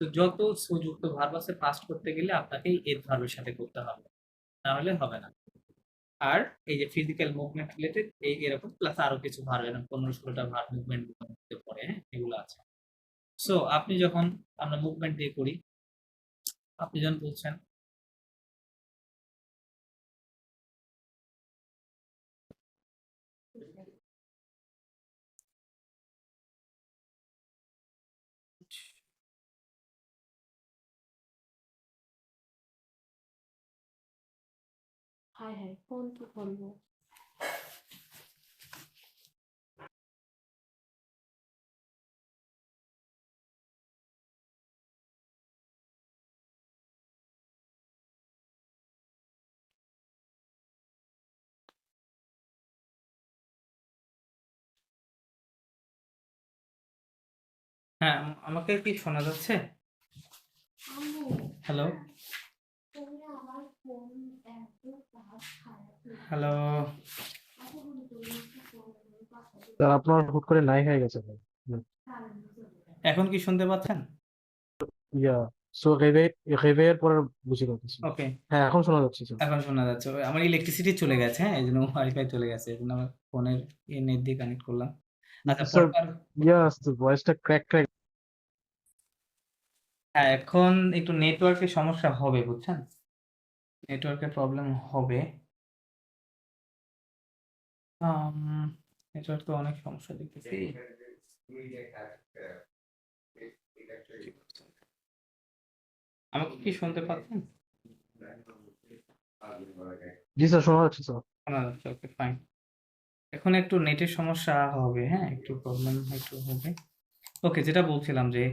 তো যত সুযুক্ত ভার্ব আছে পাস্ট করতে গেলে আপনাকে এর ভার্বের সাথে করতে হবে, না হলে হবে না। আর এই যে ফিজিক্যাল মুভমেন্ট রিলেটেড এই এরকম প্লাস আরো কিছু ভার্ব, এরকম 15-16টা ভার্ব মুভমেন্ট মধ্যে পড়ে, হ্যাঁ, এগুলো আছে। সো আপনি যখন, আমরা মুভমেন্ট দিয়ে করি, আপনি যখন বলছেন হায় হায় ফোন কি করবো। হ্যাঁ, আমাকে কি শোনা যাচ্ছে? আম্মু হ্যালো, তুমি আমার ফোন এত কাজ খারাপ হ্যালো, স্যার আপনার হুট করে নাই হয়ে গেছে ভাই। এখন কি শুনতে পাচ্ছেন? ইয়া সো রেভে এর পরে বুঝে গেছি। ওকে, হ্যাঁ এখন শোনা যাচ্ছে স্যার। এখন শোনা যাচ্ছে। ওই আমার ইলেকট্রিসিটি চলে গেছে, হ্যাঁ, এই জন্য ওয়াইফাই চলে গেছে, এই জন্য আমার ফোনের নেট দিয়ে কানেক্ট করলাম। আচ্ছা, স্যার পরপর, ইয়া ভয়েসটা ক্র্যাক ক্র্যাক। হ্যাঁ, এখন একটু নেটওয়ার্কের সমস্যা হবে, বুঝছেন, নেটওয়ার্কের প্রবলেম হবে। নেটওয়ার্ক তো অনেক সমস্যা দেখতেছি। আমাকে কি শুনতে পাচ্ছেন? জি স্যার শোনা যাচ্ছে স্যার। শোনা যাচ্ছে, ওকে ফাইন। এখন একটু নেটের সমস্যা হবে, হ্যাঁ, একটু প্রবলেম একটু হবে। ওকে, যেটা বলছিলাম যে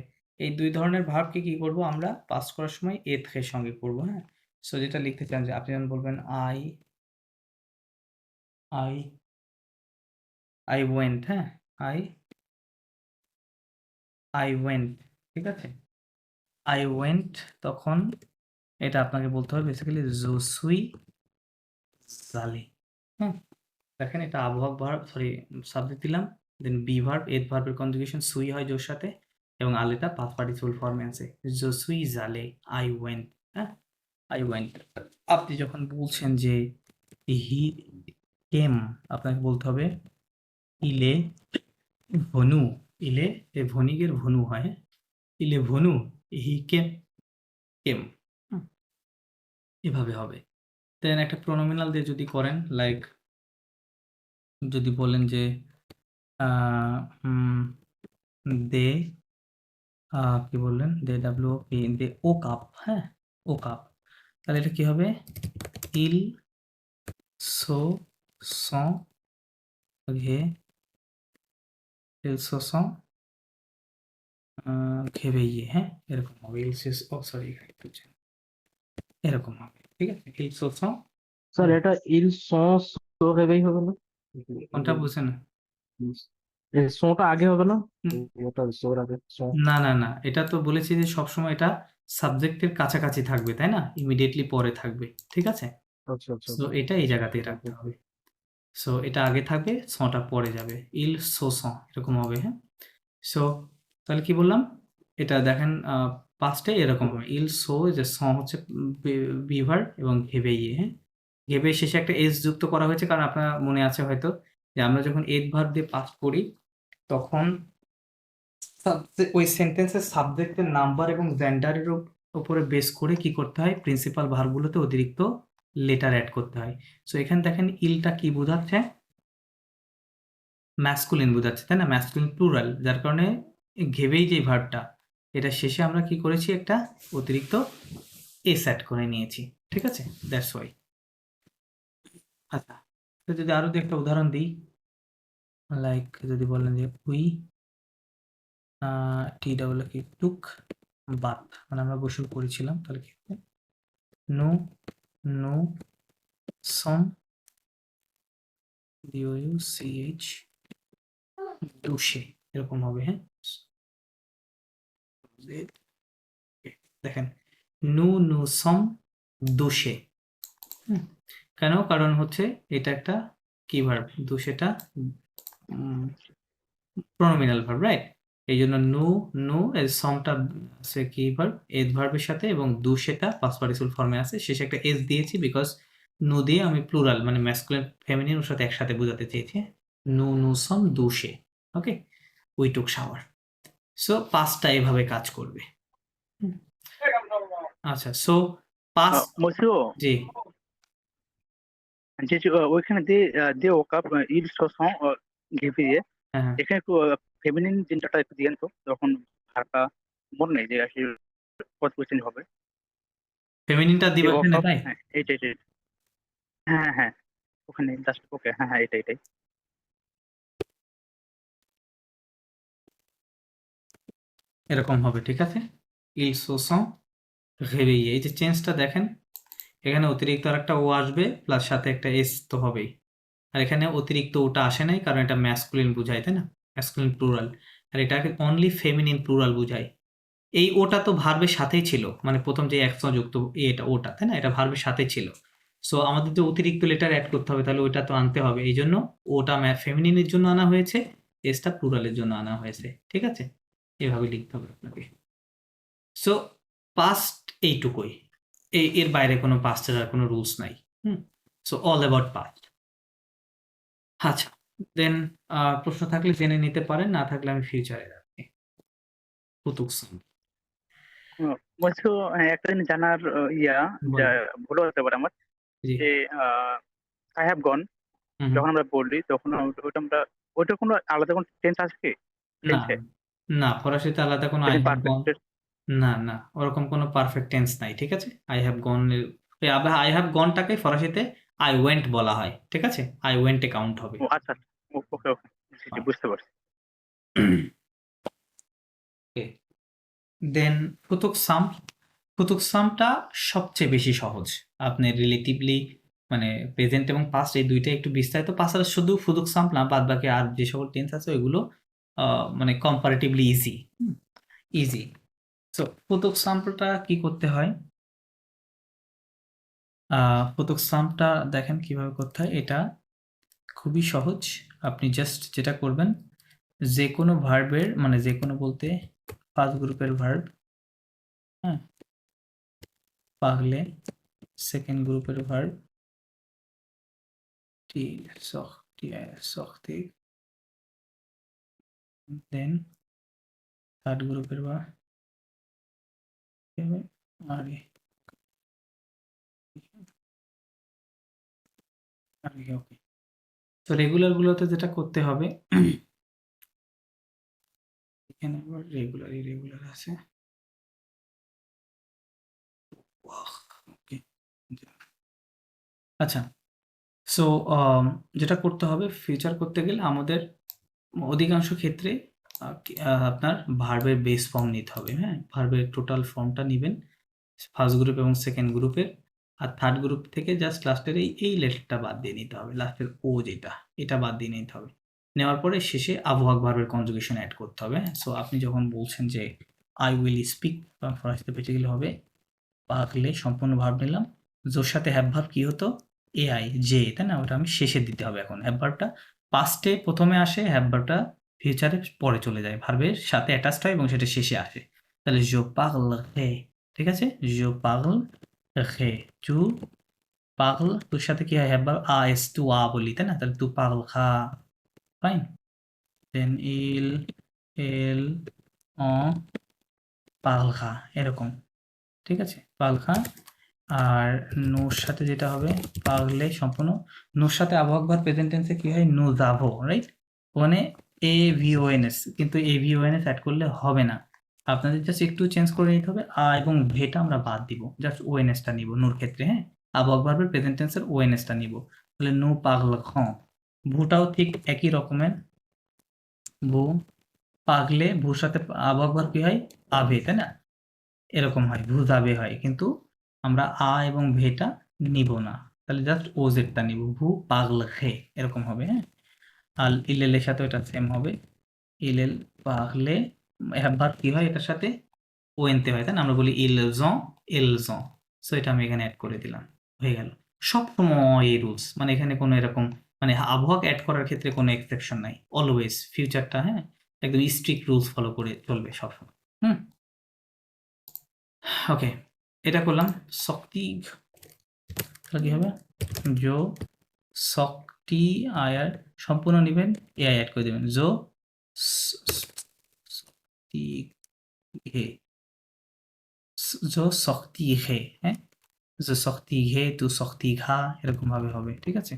এই দুই ধরনের ভার্বকে কি করব আমরা পাস করার সময় এথ এর সঙ্গে করব, হ্যাঁ? সো যেটা লিখতে চান যে আপনি যেমন বলবেন আই আই ওয়েন্ট, হ্যাঁ? আই ওয়েন্ট, ঠিক আছে? আই ওয়েন্ট, তখন এটা আপনাকে বলতে হবে বেসিক্যালি জো সুই জালে, হ্যাঁ? দেখেন এটা আবহাওয়া ভার্ব, সরি সাবজেক্ট দিলাম, দেন বি ভার্ব, এথ ভার্বের কনজুগেশন সুই হয় জোর সাথে, এবং আলেটা পাস্ট পার্টিসিপল ফর্মে আছে। জো সুই জালে, আই ওয়েন্ট, হ্যাঁ? I went. আপনি যখন বলছেন যে হি কেম, আপনাকে বলতে হবে ইলে ভনু, ইলে এ ভনিকের ভনু হয়, হ্যাঁ? ইলে ভনু, হি কেম, এভাবে হবে। দেন একটা প্রোনোমিনাল দিয়ে যদি করেন, লাইক যদি বলেন যে দে, কি বললেন, দে ডাব্লিউ পি, দে ও কাপ, হ্যাঁ? ও কাপ, তাহলে এটা কি হবে? ইল সো সং ঘে, ইল সো সং ঘেবেইয়ে, হ্যাঁ? এরকম হবে। ইল সে, ও সরি, এরকম হবে, ঠিক আছে? ইল সো সং, স্যার এটা ইল সস সো রেভেই হবে না? কোনটা বুঝছেন না? এই সোটা আগে হবে না? হুম, ওটা সোর আগে সো। না না না, এটা তো বলেছি যে সবসময় এটা সাবজেক্টের কাছাকাছি থাকবে, তাই না? ইমিডিয়েটলি পরে থাকবে, ঠিক আছে? আচ্ছা আচ্ছা সো এটা এই জায়গাতেই রাখতে হবে। সো এটা আগে থাকবে, সটা পরে যাবে। ইল সো সং এরকম হবে, হ্যাঁ? সো তাহলে কি বললাম? এটা দেখেন পাস্টে এরকম হবে। ইল সো, যে সং হচ্ছে বিভার এবং ঘেবেইয়ে, হ্যাঁ? ঘেবে শেষে একটা এস যুক্ত করা হয়েছে, কারণ আপনার মনে আছে হয়তো যে আমরা যখন এড ভার্ব দিয়ে পাস্ট করি তখন ওই সেন্টেন্সের সাবজেক্টের নাম্বার এবং জেন্ডারের উপরে বেস করে কি করতে হয়? প্রিন্সিপাল ভার্বগুলোতে অতিরিক্ত লেটার অ্যাড করতে হয়। সো এখানে দেখেন ইলটা কি বোঝাচ্ছে? ম্যাসকুলিন বোঝাচ্ছে, তাই না? ম্যাসকুলিন প্লুরাল, যার কারণে ঘেবেই যে ভার্বটা, এটা শেষে আমরা কি করেছি? একটা অতিরিক্ত এস অ্যাড করে নিয়েছি, ঠিক আছে? That's why. আচ্ছা, তো যদি আরো একটা উদাহরণ দিই, লাইক যদি বলেন যে উই টি ডাবল কি টুক বাথ, মানে আমরা গোসল করেছিলাম, তাহলে কি হবে? নো নো সম DOUCH দুষে, এরকম হবে, হ্যাঁ? দেখেন নু নু সম দুষে, কেন? কারণ হচ্ছে এটা একটা কি ভার্ব, দুষেটা প্রোনোমিনাল ভার্ব, রাইট? এই জন্য নু নু এর সমটা আছে কি ভার্ব, এজ ভার্বের সাথে, এবং দুষেটা পাস্ট পার্টিসিপল ফর্মে আছে, শেষে একটা এস দিয়েছি বিকজ নু দিয়ে আমি প্লুরাল মানে ম্যাসকুলিন ফেমিনিন ওর সাথে একসাথে বোঝাতে চেয়েছি। নু নু সম দুষে, okay? We took shower. So পাস্টটা এভাবে কাজ করবে। আচ্ছা, সো পাস্ট, মসিও, জি, যে ওইখানে দে দে ও কাপ ইল সো সং ঘেবিয়ে, হ্যাঁ হ্যাঁ, এখানে একটু ফেমিনিন জিনিসটা একটু দিয়েন তো, যখন ভাড়াটা মনে নেই যে আসলে কত কোয়েশ্চেন হবে। ফেমিনিনটা দে দিবা ও এখানে, কাপ, তাই? হ্যাঁ এইটাই এইটাই। হ্যাঁ হ্যাঁ, ওখানে জাস্ট ওকে, হ্যাঁ হ্যাঁ এটাই এটাই। এরকম হবে, ঠিক আছে? ইল সো সং ঘেবেইয়ে, এই যে চেঞ্জটা দেখেন, এখানে অতিরিক্ত আরেকটা ও আসবে, প্লাস সাথে একটা এস তো হবেই। আর এখানে অতিরিক্ত ওটা আসে নাই, কারণ এটা ম্যাসকুলিন বুঝায়, তাই না? Masculine plural. আর এটাকে অনলি ফেমিনিন প্লুরাল বুঝায়। এই ওটা তো ভার্বের সাথেই ছিল, মানে প্রথম যে একশো যুক্ত এটা ওটা, তাই না? এটা ভার্বের সাথে ছিল। সো আমাদের যে অতিরিক্ত লেটার অ্যাড করতে হবে, তাহলে ওইটা তো আনতে হবে। এই জন্য ওটা ফেমিনিনের জন্য আনা হয়েছে, এসটা প্লুরালের জন্য আনা হয়েছে, ঠিক আছে? এভাবে লিখতে হবে আপনাকে। সো পাস্ট এইটুকুই, এর বাইরে কোনো পাস্টের আর কোনো রুলস নাই। So all about past. আচ্ছা, দেন প্রশ্ন থাকলে জেনে নিতে পারেন, না থাকলে আমি ফিউচারে রাখি। পুতুকসং, মসিও, একটা জিনিস জানার যা বলেন। ভুল হতে পারে আমার, জি, যে আই হ্যাভ গন হুম হুম। যখন আমরা বলি তখন ওইটা আমরা, ওইটা কোনো আলাদা কোনো টেন্স আছে কি না ফ্রেঞ্চে? না, ফরাসিতে আলাদা কোনো I present have gone, perfect. না না, ওরকম কোনো পারফেক্ট টেন্স নাই, ঠিক আছে? I have gone, I have গনটাকে ফরাসিতে আই ওয়েন্ট বলা হয়, ঠিক আছে? আই ওয়েন্টে কাউন্ট হবে। ও আচ্ছা, ওকে ওকে, জি জি হ্যাঁ। বুঝতে পারছি। Okay. দেন ফুতুক সামটা সবচেয়ে বেশি সহজ। আপনি রিলেটিভলি মানে প্রেজেন্ট এবং পাস্ট এই দুইটা একটু বিস্তারিত, পাশাপাশি শুধু ফুতুক সাম না, বাদ বাকি আর যে সকল টেন্স আছে ওইগুলো মানে কম্পারেটিভলি ইজি। সো ফুতুক সামটা কি করতে হয়, ফুতুক সামটা দেখেন কিভাবে করতে হয়। এটা খুবই সহজ। আপনি জাস্ট যেটা করবেন, যে কোনো ভার্বের মানে যে কোনো বলতে ফার্স্ট গ্রুপের ভার্ব, হ্যাঁ, পাগলে সেকেন্ড গ্রুপের ভার্ব, সখতি, দেন থার্ড গ্রুপের ভার্ব আগে আগে ওকে। তো রেগুলার গুলোতে যেটা করতে হবে, এখানে আবার রেগুলার আছে, ওকে। আচ্ছা, সো যেটা করতে হবে ফিউচার করতে গেলে আমাদের অধিকাংশ ক্ষেত্রে আপনার ভার্বের বেস ফর্ম নিতে হবে, হ্যাঁ, ভার্বের টোটাল ফর্মটা নেবেন ফার্স্ট গ্রুপ এবং সেকেন্ড গ্রুপের, আর থার্ড গ্রুপ থেকে জাস্ট লাস্টের এই লেটারটা বাদ দিয়ে নিতে হবে, লাস্টের ও যেটা, এটা বাদ দিয়ে নিতে হবে। নেওয়ার পরে শেষে আবহাওয়াক ভার্বের কনজুগেশন অ্যাড করতে হবে। সো আপনি যখন বলছেন যে আই উইল স্পিক, ফরাসিতে বেসিক্যালি হবে পাগলে সম্পূর্ণ ভার্ব নিলাম, যার সাথে হ্যাভ ভার্ব কি হতো এআই যে, তাই না, ওটা আমি শেষে দিতে হবে। এখন হ্যাভ ভার্বটা পাস্টে প্রথমে আসে, হ্যাভ ভার্বটা ফিউচারে পরে চলে যায়, ভার্বের সাথে অ্যাটাচড হয় এবং সেটা শেষে আসে। তাহলে জো পাগল হে, ঠিক আছে, জো পাগল হে, তু পাগল, তোর সাথে কি হয় হ্যাভ ভার্ব এস টু বলি, তাই না, তাহলে তু পাগল খা, ফাইন। দেন ইল এল পাগল খা, এরকম, ঠিক আছে, পাগল খা। আর নোর সাথে যেটা হবে পাগলে সম্পূর্ণ, নোর সাথে আবহাওয়াক ভার্ব প্রেজেন্ট টেন্সে কি হয় নো যাবো, রাইট, ওখানে এভিওএনএস, কিন্তু এভিওএনএস অ্যাড করলে হবে না, আপনাদের জাস্ট একটু চেঞ্জ করে নিতে হবে। এবং ভেটা আমরা বাদ দিব, জাস্ট ওএনএসটা নিব নোর ক্ষেত্রে, হ্যাঁ, আবহাওয়াক ভার্বের প্রেজেন্ট টেন্সের ওএনএসটা নিব। তাহলে নো পাগল খ, ভুটাও ঠিক একই রকমের, ভু পাগলে ভুর সাথে আবহাওয়াক ভার্ব কি হয় আভে, তাই না, এরকম হয়, ভু যাবে হয়, কিন্তু আমরা এবং ভেটা নিব না, তাহলে জাস্ট ও জেডটা নিব, ভু পাগল খে, এরকম হবে, হ্যাঁ। আর ইলেলের সাথে এটা সেম হবে, ইলেল পাগলে একবার কি হয় এটার সাথে ও এনতে হয়, তাই না, আমরা বলি এলজন, সো এটা আমি এখানে অ্যাড করে দিলাম, হয়ে গেল। সব সময় এই রুলস, মানে এখানে কোনো এরকম মানে আবহাওয়া অ্যাড করার ক্ষেত্রে কোনো এক্সেপশন নাই, অলওয়েজ ফিউচারটা, হ্যাঁ, একদম স্ট্রিক্ট রুলস ফলো করে চলবে সবসময়। ওকে, এটা করলাম শক্তি, তাহলে কি হবে জো শক্তি আয়ার সম্পূর্ণ নেবেন, এআই অ্যাড করে দেবেন, জো শক্তি হে, জো শক্তি হে, হ্যাঁ, জো শক্তি হে তু শক্তি ঘা, এরকম ভাবে হবে, ঠিক আছে।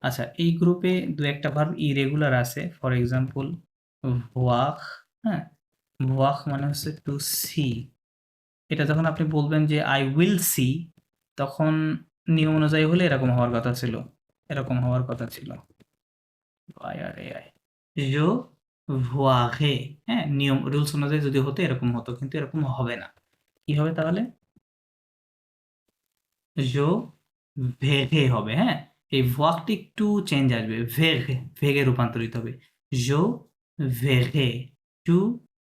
আচ্ছা, এই গ্রুপে দু একটা ভার্ব ইরেগুলার আছে, ফর এক্সাম্পল ভোয়াক, হ্যাঁ, ভোয়াক মানে হচ্ছে টু সি, এটা যখন আপনি বলবেন যে আই উইল সি, তখন নিয়ম অনুযায়ী হলে এরকম হওয়ার কথা ছিল, এরকম হওয়ার কথা ছিল, জো ভুয়াহে, হ্যাঁ, নিয়ম রুলস অনুযায়ী যদি হতো এরকম হতো, কিন্তু এরকম হবে না। কি হবে তাহলে, জো ভেগে হবে, হ্যাঁ, এই ভুয়াকটি একটু চেঞ্জ আসবে, ভেগে ভেগে রূপান্তরিত হবে, জো ভেগে টু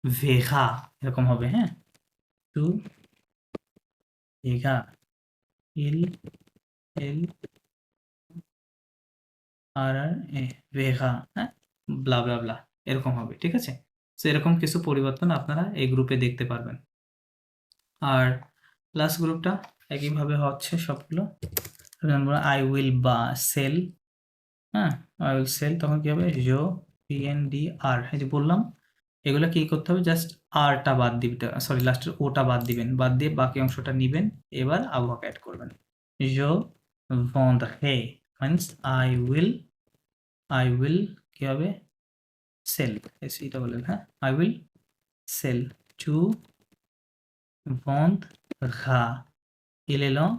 ভেগা, এরকম হবে, হ্যাঁ, টু ভেগা, ইল এল আর এ ভেগা, হ্যাঁ, ব্লা ব্লা ব্লা, এরকম হবে, ঠিক আছে। সো এরকম কিছু পরিবর্তন আপনারা এই গ্রুপে দেখতে পারবেন। আর লাস্ট গ্রুপটা একইভাবে হচ্ছে সবগুলো, আই উইল বা সেল, হ্যাঁ, আই উইল সেল, তখন কি হবে জো পিএনডি আর, এই যে বললাম এগুলো কি করতে হবে, জাস্ট আরটা বাদ দিতে, সরি লাস্টের ওটা বাদ দিবেন, বাদ দিয়ে বাকি অংশটা নিবেন, এবার আবহাওয়া অ্যাড করবেন, জো ভেন্ড্রে মিন্স আই উইল কি হবে সেল, এটা বলেন, হ্যাঁ, আই উইল সেল টু ভেন্ড্রা, il est long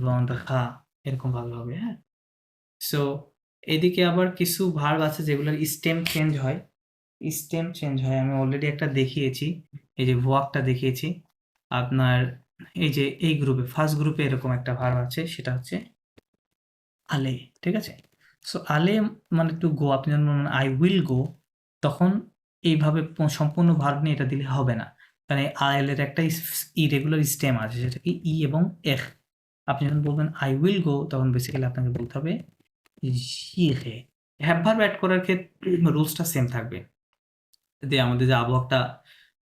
vendra, এরকম ভাবে হবে, হ্যাঁ। সো এদিকে আবার কিছু ভার্ব আছে যেগুলোর স্টেম চেঞ্জ হয়, আমি অলরেডি একটা দেখিয়েছি, এই যে ওয়ার্কটা দেখিয়েছি আপনার এই যে এই গ্রুপে ফার্স্ট গ্রুপে এরকম একটা ভার্ব আছে সেটা হচ্ছে আলে, ঠিক আছে? সো আলে মানে টু গো, আপনি যখন বলবেন আই উইল গো, তখন এইভাবে সম্পূর্ণ ভার্ব নিয়ে এটা দিলে হবে না, কারণ এই আল এর একটা ইরেগুলার স্টেম আছে সেটা কি ই এবং এখ। আপনি যখন বলবেন আই উইল গো তখন বেসিক্যালি আপনাকে বলতে হবে জিহে। হ্যাভ ভার্ব অ্যাড করার ক্ষেত্রে রুলসটা সেম থাকবে, যে আমাদের যে আবহাওয়াটা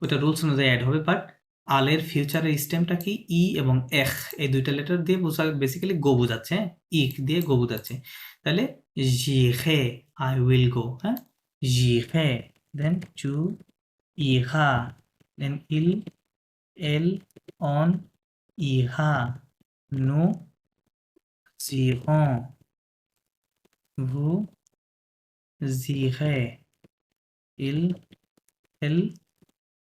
ওইটা রুলস অনুযায়ী অ্যাড হবে, বাট আলের ফিউচারের স্টেমটা কি ই এবং এখ, এই দুইটা লেটার দিয়ে বোঝা বেসিক্যালি গো বোঝাচ্ছে, হ্যাঁ ইক দিয়ে গো বোঝাচ্ছে। তাহলে জিহে আই উইল গো, হ্যাঁ জিহে, দেন চু ইহা, দেন ইল এল অন ইহা, নু জিহন, ভু জিহে, ইল এল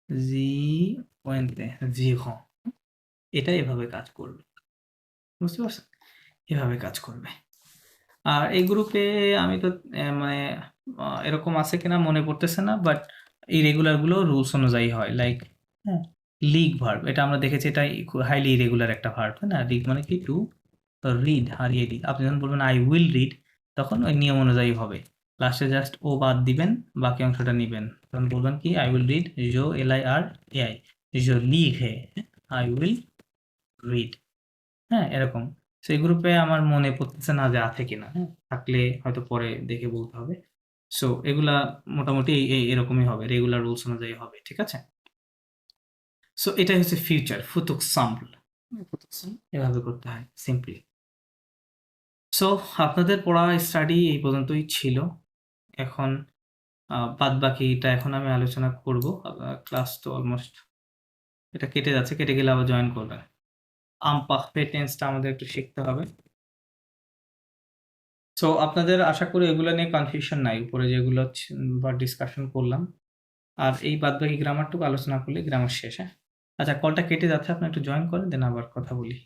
জি ওয়েন্তে জিহন। এটা এভাবে কাজ করবে, বুঝতে পারছেন? এভাবে কাজ করবে। আর এই গ্রুপে আমি তো মানে এরকম আছে কিনা মনে পড়তেছে না, বাট এই রেগুলারগুলো রুলস অনুযায়ী হয়। লাইক হ্যাঁ লিগ ভার্ব, এটা আমরা দেখেছি, এটা হাইলি ইরেগুলার একটা ভার্ব, তাই না? লিগ মানে কি টু রিড, হারিয়ে দিই। আপনি যখন বলবেন আই উইল রিড তখন ওই নিয়ম অনুযায়ী হবে, লাস্টে জাস্ট ও বাদ দিবেন, বাকি অংশটা নিবেন। তখন বলবেন কি আই উইল রিড, জো L I R A I, জো লিগ হে, আই উইল রিড। হ্যাঁ এরকম। সেই গ্রুপে আমার মনে পড়তেছে না যে আছে কিনা, হ্যাঁ থাকলে হয়তো পরে দেখে বলতে হবে। সো এগুলা মোটামুটি এরকমই হবে, রেগুলার রুলস অনুযায়ী হবে, ঠিক আছে? সো এটাই হচ্ছে ফিউচার ফুতুক সাম্পল, এভাবে করতে হয় সিম্পলি। সো আপনাদের পড়া স্টাডি এই পর্যন্তই ছিল। এখন বাদ বাকিটা এখন আমি আলোচনা করব। ক্লাস তো অলমোস্ট এটা কেটে যাচ্ছে, কেটে গেলে আবার জয়েন করবেন। পারফেক্ট টেন্সটা আমাদের একটু শিখতে হবে। সো আপনাদের আশা করি এগুলো নিয়ে কনফিউশন নাই, উপরে যেগুলো বা ডিসকাশন করলাম। আর এই বাদবাকি গ্রামারটুকু আলোচনা করলে গ্রামার শেষ, হ্যাঁ? আচ্ছা কলটা কেটে যাচ্ছে, আপনি একটু জয়েন করেন, দেন আবার কথা বলি।